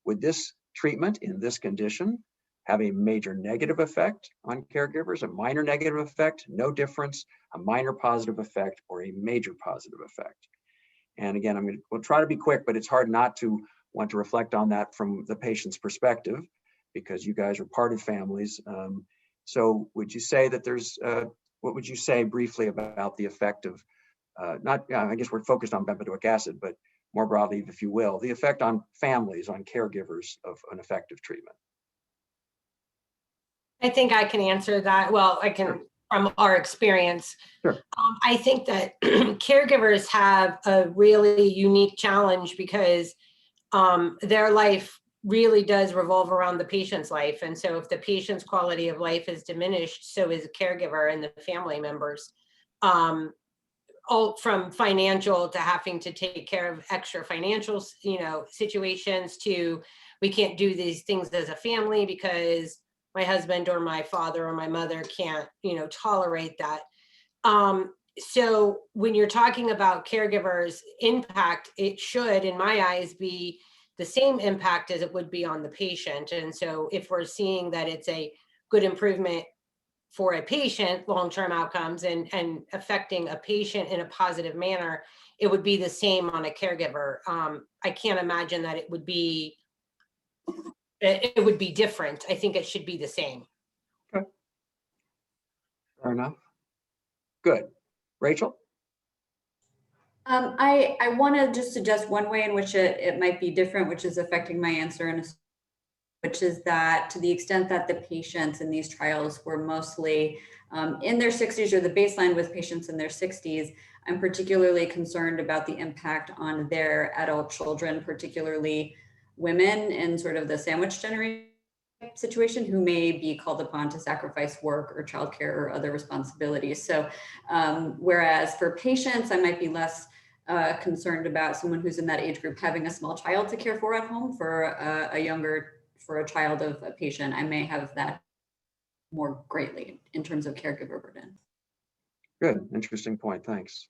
Would this treatment in this condition have a major negative effect on caregivers, a minor negative effect, no difference, a minor positive effect, or a major positive effect? And again, we'll try to be quick, but it's hard not to want to reflect on that from the patient's perspective because you guys are part of families. So would you say that there's, what would you say briefly about the effect of, I guess we're focused on bempedoic acid, but more broadly, if you will, the effect on families, on caregivers of an effective treatment? I think I can answer that. Well, I can, sure, from our experience. Sure. I think that caregivers have a really unique challenge because their life really does revolve around the patient's life. And so if the patient's quality of life is diminished, so is a caregiver and the family members. All from financial to having to take care of extra financial, situations to, we can't do these things as a family because my husband or my father or my mother can't, tolerate that. So when you're talking about caregivers' impact, it should, in my eyes, be the same impact as it would be on the patient. And so if we're seeing that it's a good improvement for a patient, long-term outcomes and affecting a patient in a positive manner, it would be the same on a caregiver. I can't imagine that it would be different. I think it should be the same. Okay. Fair enough. Good. Rachel? I want to just suggest one way in which it might be different, which is affecting my answer, which is that to the extent that the patients in these trials were mostly in their 60s, or the baseline was patients in their 60s, I'm particularly concerned about the impact on their adult children, particularly women in sort of the sandwich generation situation who may be called upon to sacrifice work or childcare or other responsibilities. So whereas for patients, I might be less concerned about someone who's in that age group having a small child to care for at home. For a child of a patient, I may have that more greatly in terms of caregiver burden. Good, interesting point, thanks.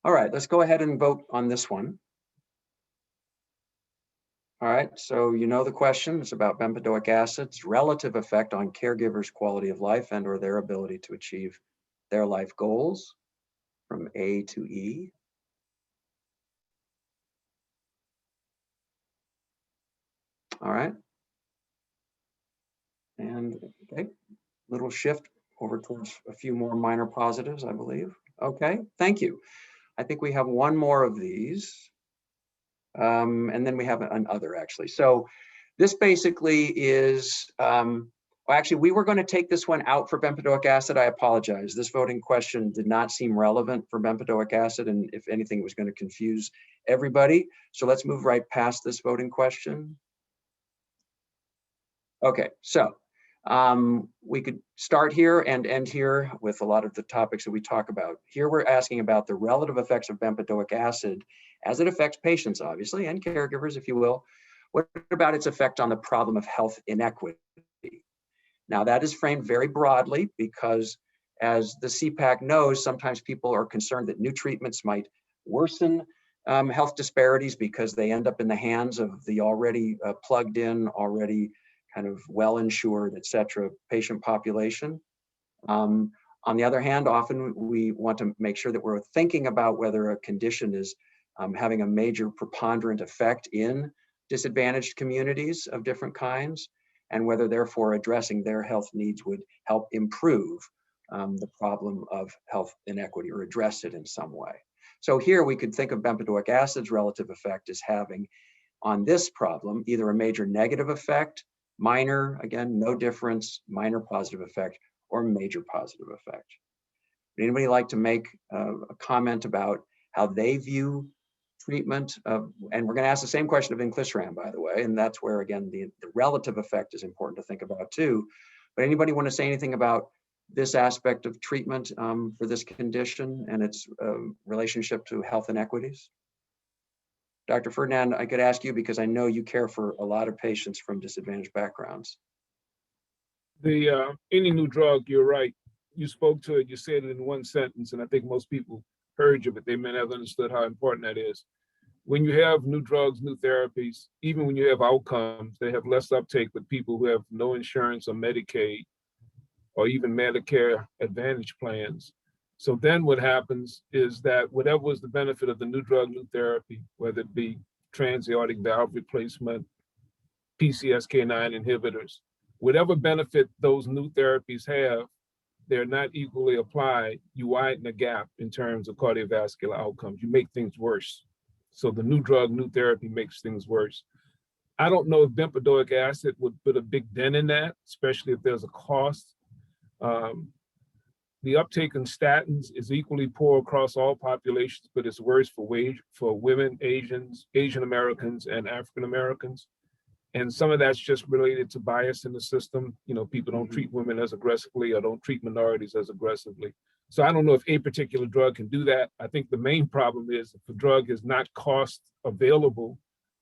All right, let's go ahead and vote on this one. All right, so you know the question. It's about bempedoic acid's relative effect on caregivers' quality of life and or their ability to achieve their life goals from A to E. All right. And okay, little shift over towards a few more minor positives, I believe. Okay, thank you. I think we have one more of these. And then we have an other actually. So this basically is, well, actually, we were going to take this one out for bempedoic acid. I apologize. This voting question did not seem relevant for bempedoic acid. And if anything, it was going to confuse everybody. So let's move right past this voting question. Okay, so We could start here and end here with a lot of the topics that we talk about. Here we're asking about the relative effects of bempedoic acid as it affects patients, obviously, and caregivers, if you will. What about its effect on the problem of health inequity? Now, that is framed very broadly because, as the CEPAC knows, sometimes people are concerned that new treatments might worsen health disparities because they end up in the hands of the already plugged in, already kind of well-insured, et cetera, patient population. On the other hand, often we want to make sure that we're thinking about whether a condition is having a major preponderant effect in disadvantaged communities of different kinds, and whether therefore addressing their health needs would help improve the problem of health inequity or address it in some way. So here we could think of bempedoic acid's relative effect as having on this problem either a major negative effect, minor, again, no difference, minor positive effect, or major positive effect. Would anybody like to make a comment about how they view treatment of, and we're going to ask the same question of inclisiran, by the way, and that's where, again, the relative effect is important to think about too. But anybody want to say anything about this aspect of treatment for this condition and its relationship to health inequities? Dr. Ferdinand, I could ask you because I know you care for a lot of patients from disadvantaged backgrounds. Any new drug, you're right. You spoke to it, you said it in one sentence, and I think most people heard you, but they may not have understood how important that is. When you have new drugs, new therapies, even when you have outcomes, they have less uptake with people who have no insurance or Medicaid or even Medicare Advantage plans. So then what happens is that whatever was the benefit of the new drug, new therapy, whether it be transaortic valve replacement, PCSK9 inhibitors, whatever benefit those new therapies have, they're not equally applied. You widen the gap in terms of cardiovascular outcomes. You make things worse. So the new drug, new therapy makes things worse. I don't know if bempedoic acid would put a big dent in that, especially if there's a cost. The uptake in statins is equally poor across all populations, but it's worse for women, Asians, Asian Americans, and African Americans. And some of that's just related to bias in the system. You know, people don't treat women as aggressively or don't treat minorities as aggressively. So I don't know if a particular drug can do that. I think the main problem is if the drug is not cost available,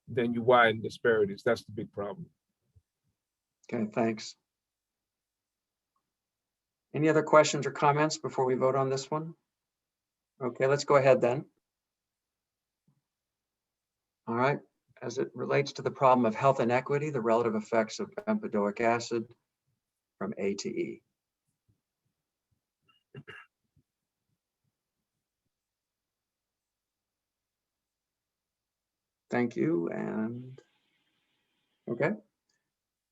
then you widen disparities. That's the big problem. Okay, thanks. Any other questions or comments before we vote on this one? Okay, let's go ahead then. All right, as it relates to the problem of health inequity, the relative effects of bempedoic acid from A to E. Thank you, and okay.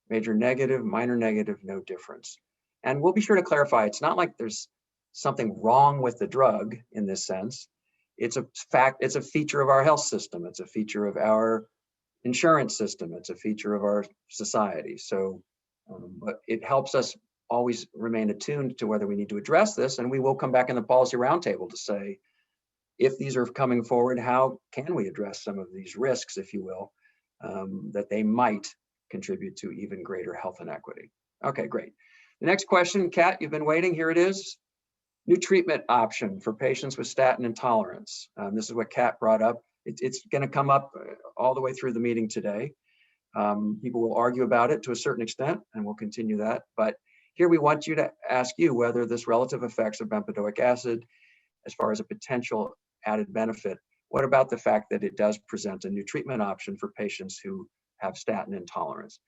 Major negative, minor negative, no difference. And we'll be sure to clarify, it's not like there's something wrong with the drug in this sense. It's a fact, it's a feature of our health system. It's a feature of our insurance system. It's a feature of our society. So, but it helps us always remain attuned to whether we need to address this. And we will come back in the policy roundtable to say, if these are coming forward, how can we address some of these risks, if you will, that they might contribute to even greater health inequity. Okay, great. The next question, Kat, you've been waiting, here it is. New treatment option for patients with statin intolerance. This is what Kat brought up. It's gonna come up all the way through the meeting today. People will argue about it to a certain extent, and we'll continue that. But here we want you to ask you whether this relative effects of bempedoic acid, as far as a potential added benefit, what about the fact that it does present a new treatment option for patients who have statin intolerance?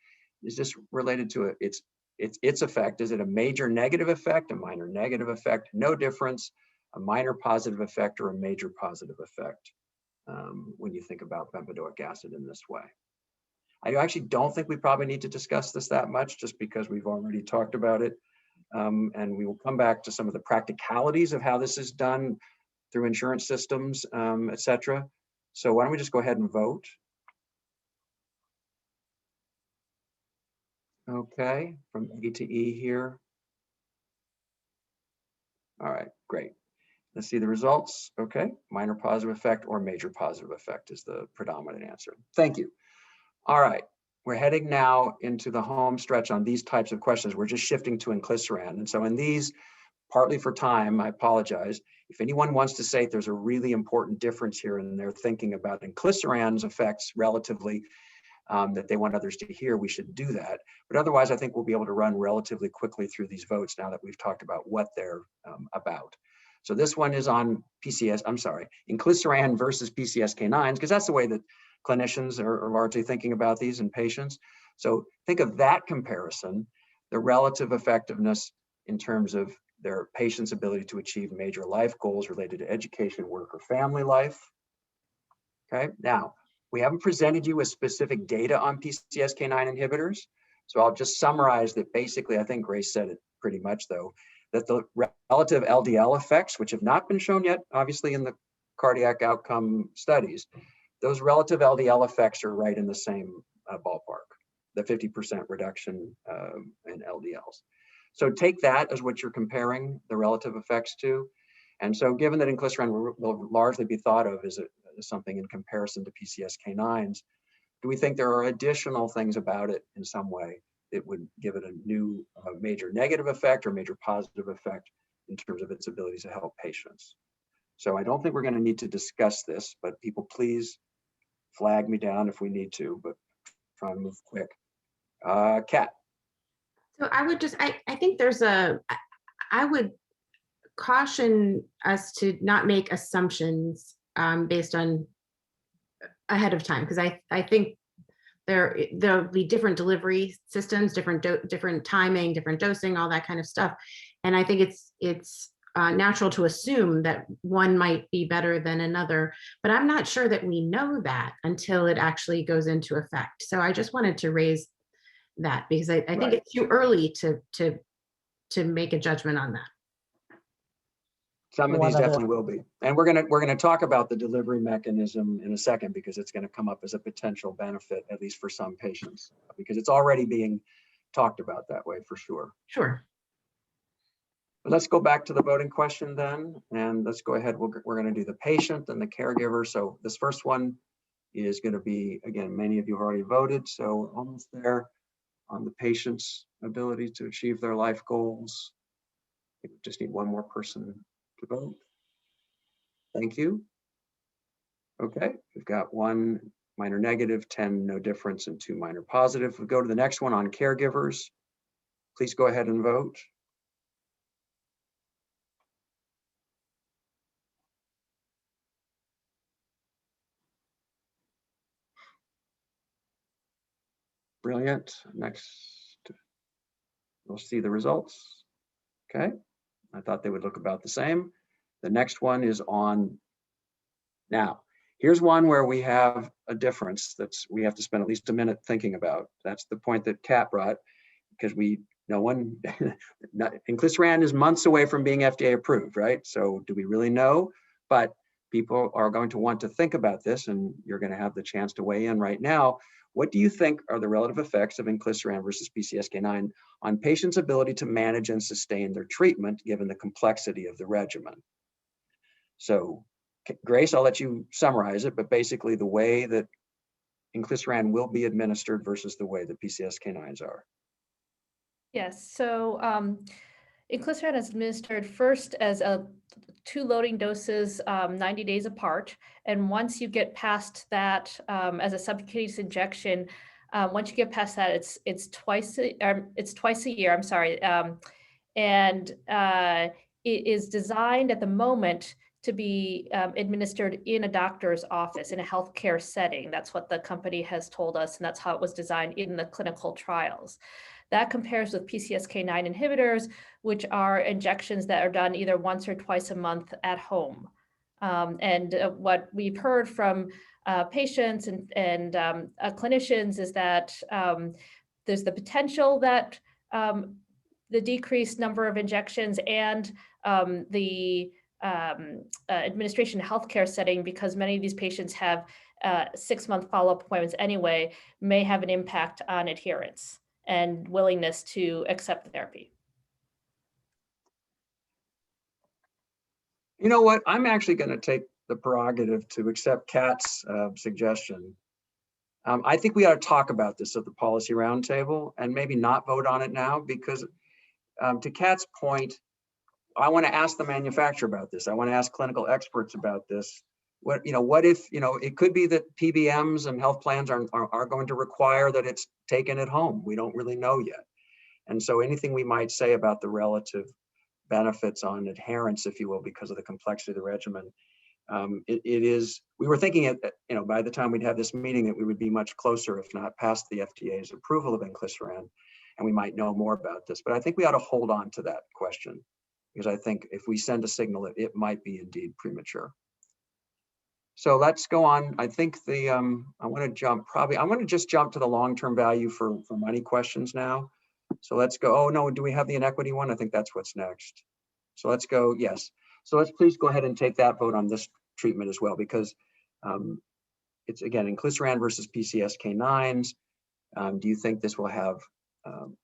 Is this related to its effect? Is it a major negative effect, a minor negative effect, no difference, a minor positive effect, or a major positive effect when you think about bempedoic acid in this way? I actually don't think we probably need to discuss this that much just because we've already talked about it. And we will come back to some of the practicalities of how this is done through insurance systems, et cetera. So why don't we just go ahead and vote? Okay, from A to E here. All right, great. Let's see the results. Okay, minor positive effect or major positive effect is the predominant answer. Thank you. All right, we're heading now into the home stretch on these types of questions. We're just shifting to inclisiran. And so in these, partly for time, I apologize. If anyone wants to say there's a really important difference here and they're thinking about inclisiran's effects relatively, that they want others to hear, we should do that. But otherwise, I think we'll be able to run relatively quickly through these votes now that we've talked about what they're about. So this one is on inclisiran versus PCSK9s, because that's the way that clinicians are largely thinking about these in patients. So think of that comparison, the relative effectiveness in terms of their patients' ability to achieve major life goals related to education, work, or family life. Okay, now, we haven't presented you with specific data on PCSK9 inhibitors. So I'll just summarize that basically, I think Grace said it pretty much though, that the relative LDL effects, which have not been shown yet, obviously in the cardiac outcome studies, those relative LDL effects are right in the same ballpark, the 50% reduction in LDLs. So take that as what you're comparing the relative effects to. And so given that inclisiran will largely be thought of as something in comparison to PCSK9s, do we think there are additional things about it in some way that would give it a new major negative effect or major positive effect in terms of its ability to help patients? So I don't think we're going to need to discuss this, but people please flag me down if we need to, but try and move quick. Kat. So I would just, I think there's I would caution us to not make assumptions based on ahead of time, because I think there'll be different delivery systems, different timing, different dosing, all that kind of stuff. And I think it's natural to assume that one might be better than another, but I'm not sure that we know that until it actually goes into effect. So I just wanted to raise that because I think it's too early to make a judgment on that. Some of these definitely will be. And we're gonna talk about the delivery mechanism in a second because it's gonna come up as a potential benefit, at least for some patients, because it's already being talked about that way for sure. Sure. Let's go back to the voting question then, and let's go ahead. We're gonna do the patient and the caregiver. So this first one is gonna be, again, many of you have already voted, so almost there on the patient's ability to achieve their life goals. We just need one more person to vote. Thank you. Okay, we've got 1 minor negative, 10 no difference, and 2 minor positive. We go to the next one on caregivers. Please go ahead and vote. Brilliant. Next, we'll see the results. Okay, I thought they would look about the same. The next one is on now. Here's one where we have a difference we have to spend at least a minute thinking about. That's the point that Kat brought, because inclisiran is months away from being FDA approved, right? So do we really know? But people are going to want to think about this, and you're going to have the chance to weigh in right now. What do you think are the relative effects of inclisiran versus PCSK9 on patients' ability to manage and sustain their treatment, given the complexity of the regimen? So, Grace, I'll let you summarize it, but basically the way that inclisiran will be administered versus the way that PCSK9s are. Yes, so inclisiran is administered first as 2 loading doses 90 days apart. And once you get past that as a subcutaneous injection, once you get past that, it's twice a year, I'm sorry. And it is designed at the moment to be administered in a doctor's office, in a healthcare setting. That's what the company has told us, and that's how it was designed in the clinical trials. That compares with PCSK9 inhibitors, which are injections that are done either once or twice a month at home. And what we've heard from patients and clinicians is that there's the potential that the decreased number of injections and the administration healthcare setting, because many of these patients have 6-month follow-up appointments anyway, may have an impact on adherence and willingness to accept the therapy. You know what? I'm actually going to take the prerogative to accept Kat's suggestion. I think we ought to talk about this at the policy roundtable and maybe not vote on it now, because to Kat's point, I want to ask the manufacturer about this. I want to ask clinical experts about this. What if, it could be that PBMs and health plans are going to require that it's taken at home. We don't really know yet. And so anything we might say about the relative benefits on adherence, if you will, because of the complexity of the regimen, we were thinking by the time we'd have this meeting that we would be much closer, if not past the FDA's approval of inclisiran, and we might know more about this. But I think we ought to hold on to that question, because I think if we send a signal, it might be indeed premature. So let's go on. I think I want to just jump to the long-term value for money questions now. So let's go. Oh no, do we have the inequity one? I think that's what's next. So let's go, yes. So let's please go ahead and take that vote on this treatment as well, because it's again, inclisiran versus PCSK9s. Do you think this will have,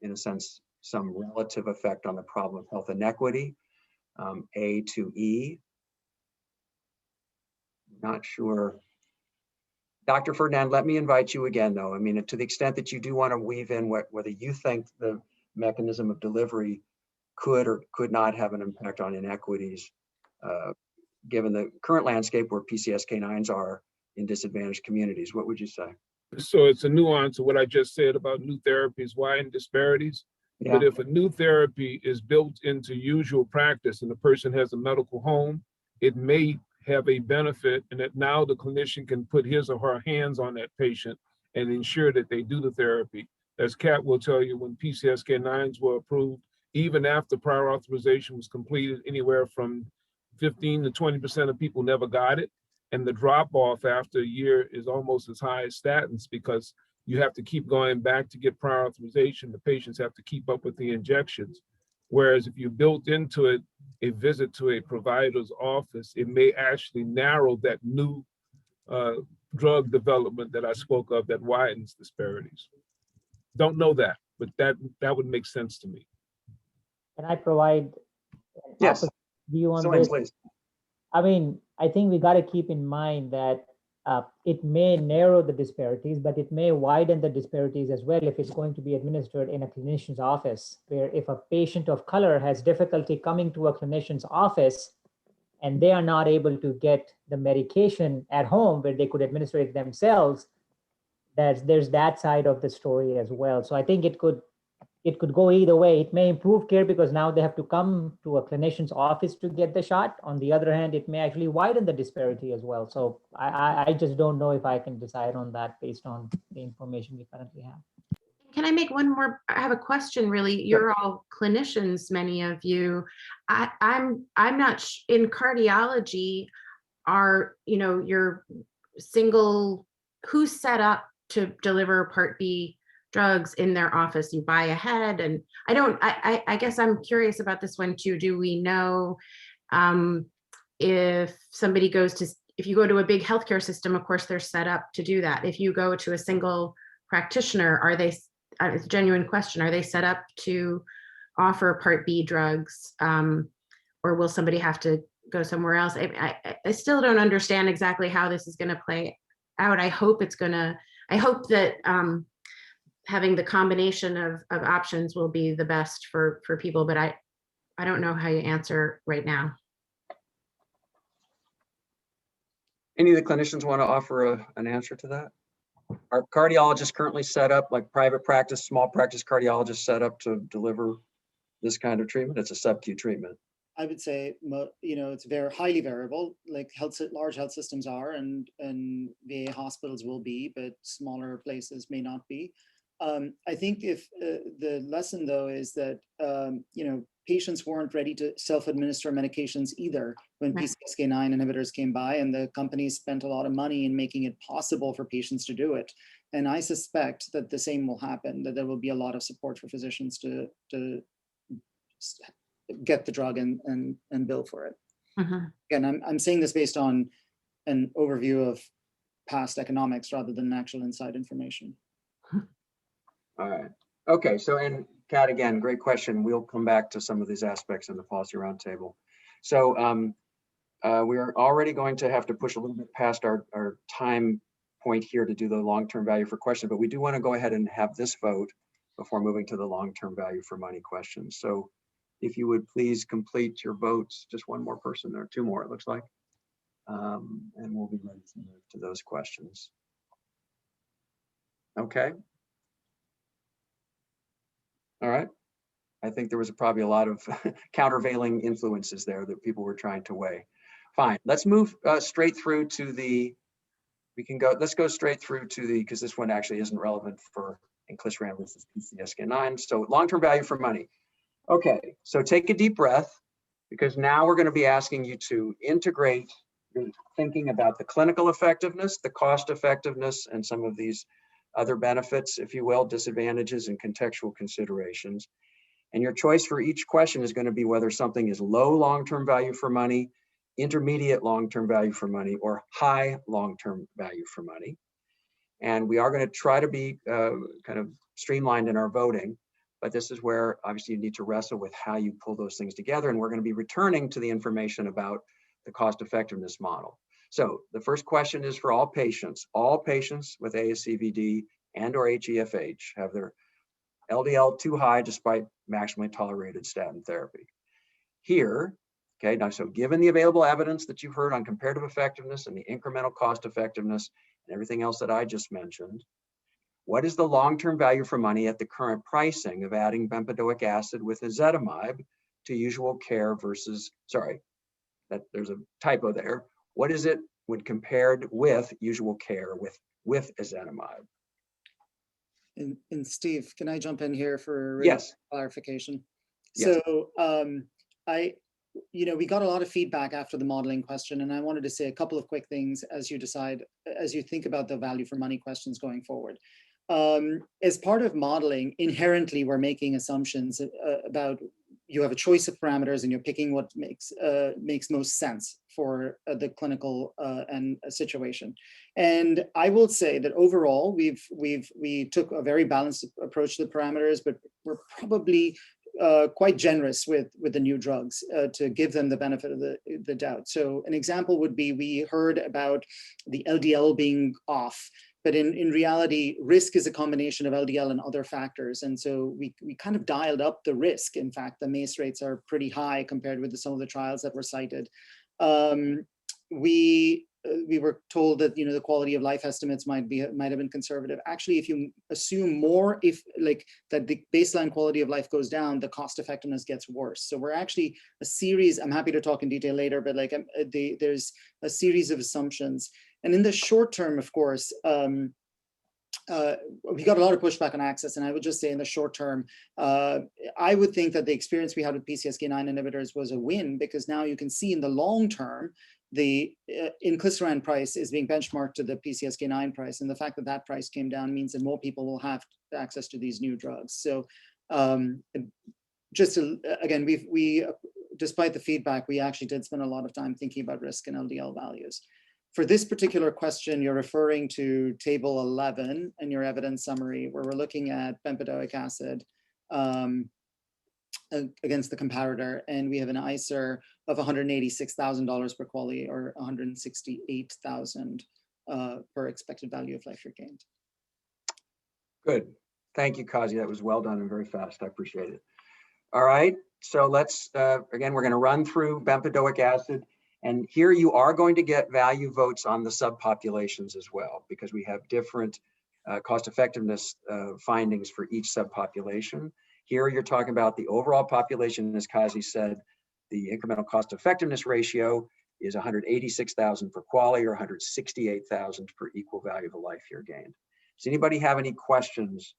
in a sense, some relative effect on the problem of health inequity? A to E. Not sure. Dr. Ferdinand, let me invite you again, though. I mean, to the extent that you do want to weave in whether you think the mechanism of delivery could or could not have an impact on inequities, given the current landscape where PCSK9s are in disadvantaged communities. What would you say? So it's a nuance of what I just said about new therapies, widen disparities. Yeah. But if a new therapy is built into usual practice and the person has a medical home, it may have a benefit, and that now the clinician can put his or her hands on that patient and ensure that they do the therapy. As Kat will tell you, when PCSK9s were approved, even after prior authorization was completed, anywhere from 15 to 20% of people never got it. And the drop off after a year is almost as high as statins, because you have to keep going back to get prior authorization. The patients have to keep up with the injections. Whereas if you built into it a visit to a provider's office, it may actually narrow that new drug development that I spoke of that widens disparities. Don't know that, but that would make sense to me. Can I provide Yes. view on Someone, this? please. I mean, I think we got to keep in mind that it may narrow the disparities, but it may widen the disparities as well if it's going to be administered in a clinician's office, where if a patient of color has difficulty coming to a clinician's office and they are not able to get the medication at home where they could administer it themselves, there's that side of the story as well. So I think it could go either way. It may improve care because now they have to come to a clinician's office to get the shot. On the other hand, it may actually widen the disparity as well. So I just don't know if I can decide on that based on the information we currently have. Can I make one more? I have a question, really. You're all clinicians, many of you. I'm not in cardiology. Your single, who's set up to deliver Part B drugs in their office? You buy ahead, and I guess I'm curious about this one too. Do we know if somebody if you go to a big healthcare system, of course they're set up to do that. If you go to a single practitioner, it's a genuine question, are they set up to offer Part B drugs, or will somebody have to go somewhere else? I still don't understand exactly how this is going to play out. I hope that having the combination of options will be the best for people, but I don't know how you answer right now. Any of the clinicians want to offer an answer to that? Are cardiologists currently set up, like private practice, small practice cardiologists set up to deliver this kind of treatment? It's a sub-Q treatment. I would say, it's very highly variable, like large health systems are, and VA hospitals will be, but smaller places may not be. I think if the lesson though is that, patients weren't ready to self-administer medications either when PCSK9 inhibitors came by, and the companies spent a lot of money in making it possible for patients to do it. And I suspect that the same will happen, that there will be a lot of support for physicians to get the drug and bill for it. Again, I'm saying this based on an overview of past economics rather than actual inside information. All right. Okay. So, and Kat, again, great question. We'll come back to some of these aspects in the policy roundtable. So we are already going to have to push a little bit past our time point here to do the long-term value for question, but we do want to go ahead and have this vote before moving to the long-term value for money questions. So if you would please complete your votes, just one more person there, two more, it looks like. And we'll be ready to move to those questions. Okay. All right. I think there was probably a lot of countervailing influences there that people were trying to weigh. Fine, let's move straight through to the, let's go straight through to the, because this one actually isn't relevant for inclisiran versus PCSK9. So long-term value for money. Okay, so take a deep breath, because now we're going to be asking you to integrate your thinking about the clinical effectiveness, the cost effectiveness, and some of these other benefits, if you will, disadvantages and contextual considerations. And your choice for each question is going to be whether something is low long-term value for money, intermediate long-term value for money, or high long-term value for money. And we are going to try to be kind of streamlined in our voting, but this is where obviously you need to wrestle with how you pull those things together. And we're going to be returning to the information about the cost effectiveness model. So the first question is for all patients. All patients with ASCVD and or HeFH have their LDL too high despite maximally tolerated statin therapy. Here, okay, now so given the available evidence that you've heard on comparative effectiveness and the incremental cost effectiveness and everything else that I just mentioned, what is the long-term value for money at the current pricing of adding bempedoic acid with ezetimibe to usual care versus, sorry, there's a typo there. What is it when compared with usual care with ezetimibe? And Steve, can I jump in here for yes clarification? Yes. So we got a lot of feedback after the modeling question, and I wanted to say a couple of quick things as you decide, as you think about the value for money questions going forward. As part of modeling, inherently we're making assumptions about, you have a choice of parameters and you're picking what makes most sense for the clinical and situation. And I will say that overall, we took a very balanced approach to the parameters, but we're probably quite generous with the new drugs to give them the benefit of the doubt. So an example would be, we heard about the LDL being off, but in reality, risk is a combination of LDL and other factors. And so we kind of dialed up the risk. In fact, the MACE rates are pretty high compared with some of the trials that were cited. We were told that the quality of life estimates might have been conservative. Actually, if you assume more, that the baseline quality of life goes down, the cost effectiveness gets worse. So we're actually a series. I'm happy to talk in detail later, but there's a series of assumptions. And in the short term, of course, we got a lot of pushback on access, and I would just say in the short term, I would think that the experience we had with PCSK9 inhibitors was a win, because now you can see in the long term, the inclisiran price is being benchmarked to the PCSK9 price, and the fact that that price came down means that more people will have access to these new drugs. So again, we despite the feedback, we actually did spend a lot of time thinking about risk and LDL values. For this particular question, you're referring to table 11 in your evidence summary, where we're looking at bempedoic acid against the comparator, and we have an ICER of $186,000 per quality, or $168,000 per expected value of life year gained. Good. Thank you, Kazi. That was well done and very fast. I appreciate it. All right. So let's, again, we're going to run through bempedoic acid. And here you are going to get value votes on the subpopulations as well, because we have different cost effectiveness findings for each subpopulation. Here you're talking about the overall population, as Kazi said, the incremental cost effectiveness ratio is 186,000 per quality, or 168,000 per equal value of a life year gained. Does anybody have any questions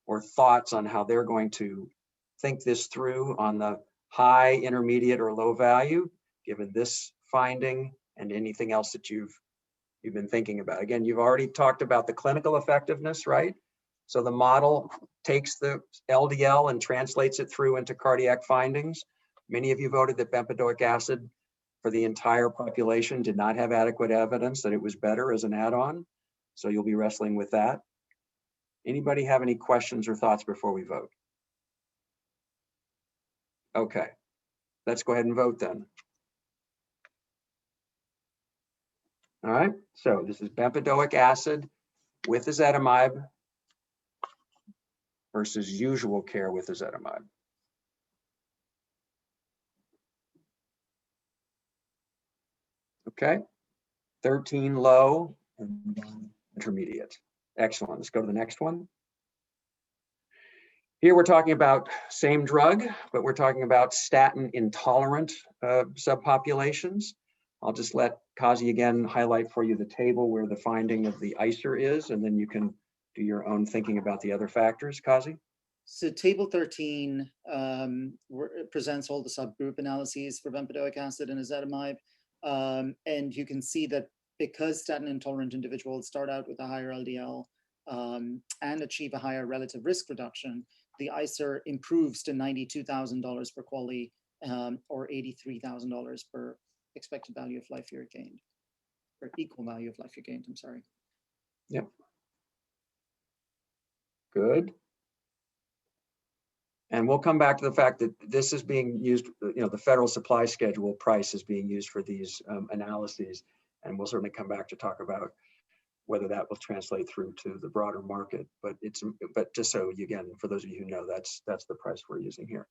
or thoughts on how they're going to think this through on the high, intermediate, or low value, given this finding and anything else that you've been thinking about? Again, you've already talked about the clinical effectiveness, right? So the model takes the LDL and translates it through into cardiac findings. Many of you voted that bempedoic acid for the entire population did not have adequate evidence that it was better as an add-on. So you'll be wrestling with that. Anybody have any questions or thoughts before we vote? Okay, let's go ahead and vote then. All right, so this is bempedoic acid with ezetimibe versus usual care with ezetimibe. Okay, 13 low and 1 intermediate. Excellent. Let's go to the next one. Here we're talking about same drug, but we're talking about statin intolerant subpopulations. I'll just let Kazi again highlight for you the table where the finding of the ICER is, and then you can do your own thinking about the other factors, Kazi. So table 13 presents all the subgroup analyses for bempedoic acid and ezetimibe. And you can see that because statin intolerant individuals start out with a higher LDL and achieve a higher relative risk reduction, the ICER improves to $92,000 per QALY or $83,000 per expected value of life year gained, or equal value of life year gained, I'm sorry. Yep. Good. And we'll come back to the fact that this is being used, the federal supply schedule price is being used for these analyses. And we'll certainly come back to talk about whether that will translate through to the broader market. But just so you, again, for those of you who know, that's the price we're using here.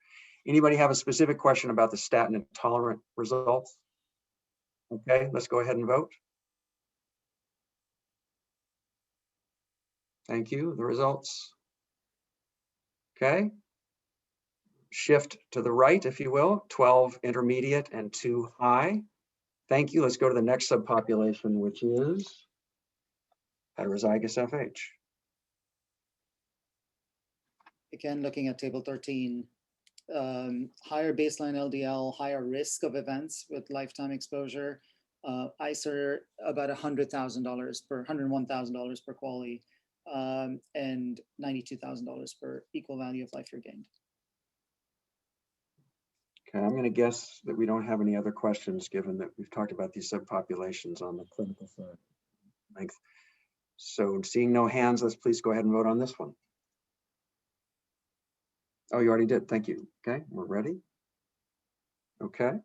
Anybody have a specific question about the statin intolerant results? Okay, let's go ahead and vote. Thank you. The results. Okay. Shift to the right, if you will, 12 intermediate and 2 high. Thank you. Let's go to the next subpopulation, which is heterozygous FH. Again, looking at table 13, higher baseline LDL, higher risk of events with lifetime exposure, ICER about $101,000 per QALY, and $92,000 per equal value of life year gained. Okay, I'm going to guess that we don't have any other questions, given that we've talked about these subpopulations on the clinical side length. So seeing no hands, let's please go ahead and vote on this one. Oh, you already did. Thank you. Okay, we're ready. Okay,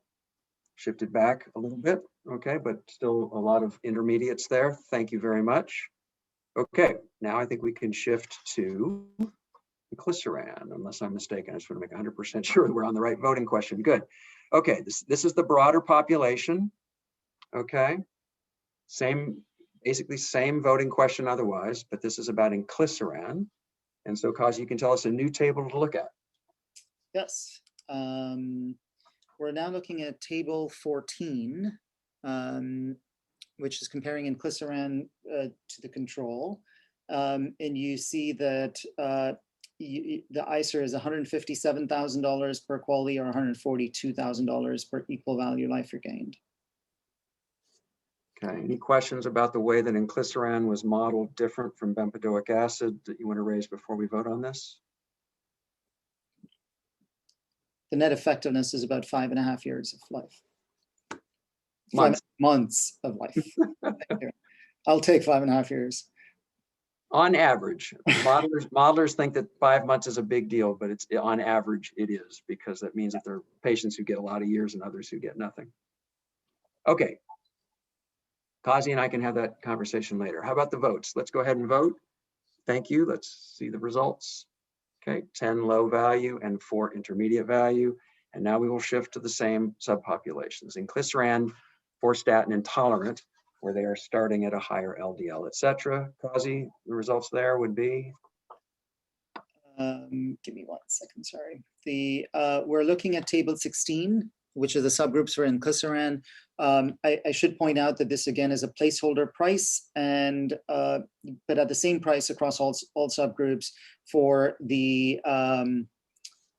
shifted back a little bit. Okay, but still a lot of intermediates there. Thank you very much. Okay, now I think we can shift to inclisiran, unless I'm mistaken. I just want to make 100% sure that we're on the right voting question. Good. Okay, this is the broader population. Okay, basically same voting question otherwise, but this is about inclisiran. And so, Kazi, you can tell us a new table to look at. Yes. We're now looking at table 14, which is comparing inclisiran to the control. And you see that the ICER is $157,000 per QALY or $142,000 per equal value life year gained. Okay, any questions about the way that inclisiran was modeled different from bempedoic acid that you want to raise before we vote on this? The net effectiveness is about 5.5 years of life. Months. 5 months of life. I'll take 5.5 years. On average, modelers think that 5 months is a big deal, but it's on average it is, because that means that there are patients who get a lot of years and others who get nothing. Okay, Kazi and I can have that conversation later. How about the votes? Let's go ahead and vote. Thank you. Let's see the results. Okay, 10 low value and 4 intermediate value. And now we will shift to the same subpopulations. Inclisiran for statin intolerant, where they are starting at a higher LDL, et cetera. Kazi, the results there would be? Give me 1 second, sorry. We're looking at table 16, which are the subgroups for inclisiran. I should point out that this again is a placeholder price, and but at the same price across all subgroups. For the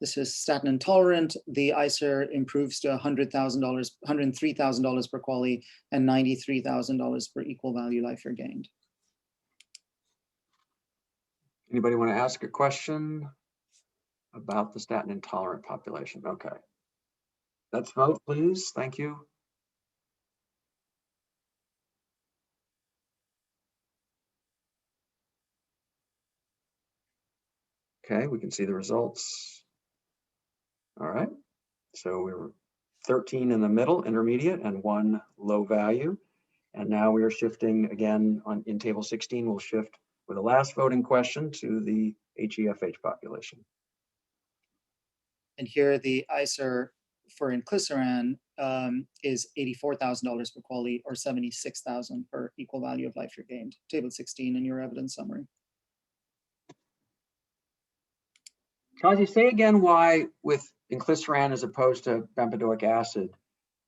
this is statin intolerant, the ICER improves to $103,000 per QALY and $93,000 per equal value life year gained. Anybody want to ask a question about the statin intolerant population? Okay. Let's vote, please. Thank you. Okay, we can see the results. All right. So we were 13 in the middle, intermediate, and 1 low value. And now we are shifting again in table 16, we'll shift with the last voting question to the HeFH population. And here the ICER for inclisiran is $84,000 per quality or $76,000 per equal value of life year gained. Table 16 in your evidence summary. Kazi, say again why with inclisiran as opposed to bempedoic acid,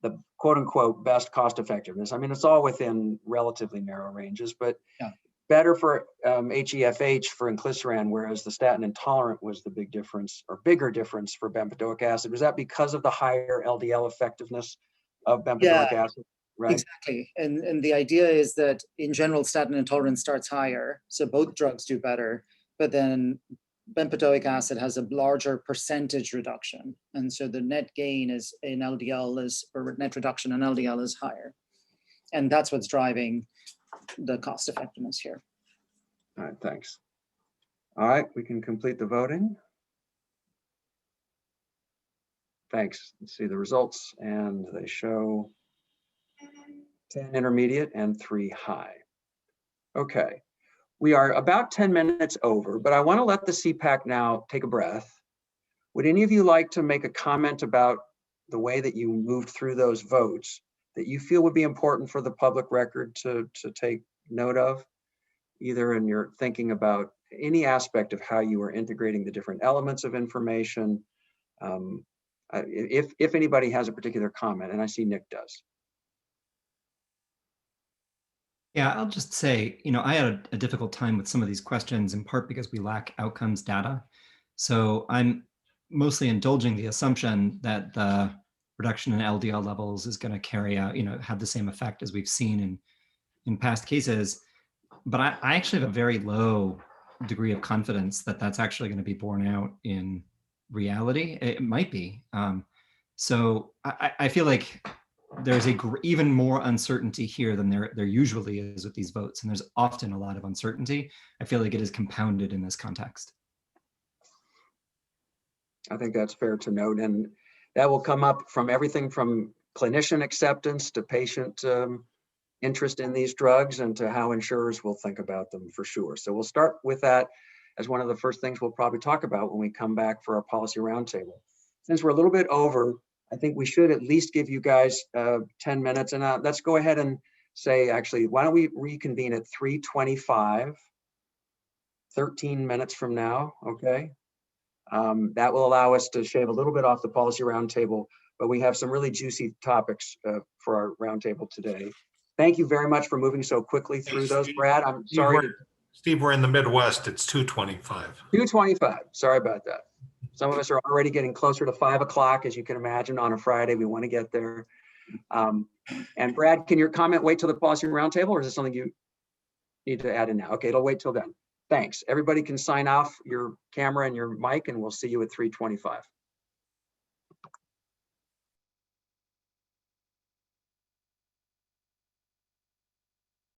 the quote unquote best cost effectiveness. I mean, it's all within relatively narrow ranges, but yeah, better for HeFH for inclisiran, whereas the statin intolerant was the big difference or bigger difference for bempedoic acid. Was that because of the higher LDL effectiveness of bempedoic acid? Right? Exactly. And the idea is that in general, statin intolerance starts higher. So both drugs do better, but then bempedoic acid has a larger percentage reduction. And so the net gain is in LDL is, or net reduction in LDL is higher. And that's what's driving the cost effectiveness here. All right, thanks. All right, we can complete the voting. Thanks. Let's see the results, and they show 10 intermediate and 3 high. Okay, we are about 10 minutes over, but I want to let the CEPAC now take a breath. Would any of you like to make a comment about the way that you moved through those votes that you feel would be important for the public record to take note of, either in your thinking about any aspect of how you are integrating the different elements of information? If anybody has a particular comment, and I see Nick does. Yeah, I'll just say, I had a difficult time with some of these questions, in part because we lack outcomes data. So I'm mostly indulging the assumption that the reduction in LDL levels is going to carry out, have the same effect as we've seen in past cases. But I actually have a very low degree of confidence that that's actually going to be borne out in reality. It might be. So I feel like there's even more uncertainty here than there usually is with these votes. And there's often a lot of uncertainty. I feel like it is compounded in this context. I think that's fair to note. And that will come up from everything from clinician acceptance to patient interest in these drugs and to how insurers will think about them for sure. So we'll start with that as one of the first things we'll probably talk about when we come back for our policy roundtable. Since we're a little bit over, I think we should at least give you guys 10 minutes. And let's go ahead and say, actually, why don't we reconvene at 3:25, 13 minutes from now, okay? That will allow us to shave a little bit off the policy roundtable, but we have some really juicy topics for our roundtable today. Thank you very much for moving so quickly through those, Brad. I'm sorry. Steve, we're in the Midwest. It's 2:25. 2:25. Sorry about that. Some of us are already getting closer to 5 o'clock, as you can imagine, on a Friday. We want to get there. And Brad, can your comment wait till the policy roundtable, or is it something you need to add in now? Okay, it'll wait till then. Thanks. Everybody can sign off your camera and your mic, and we'll see you at 3:25.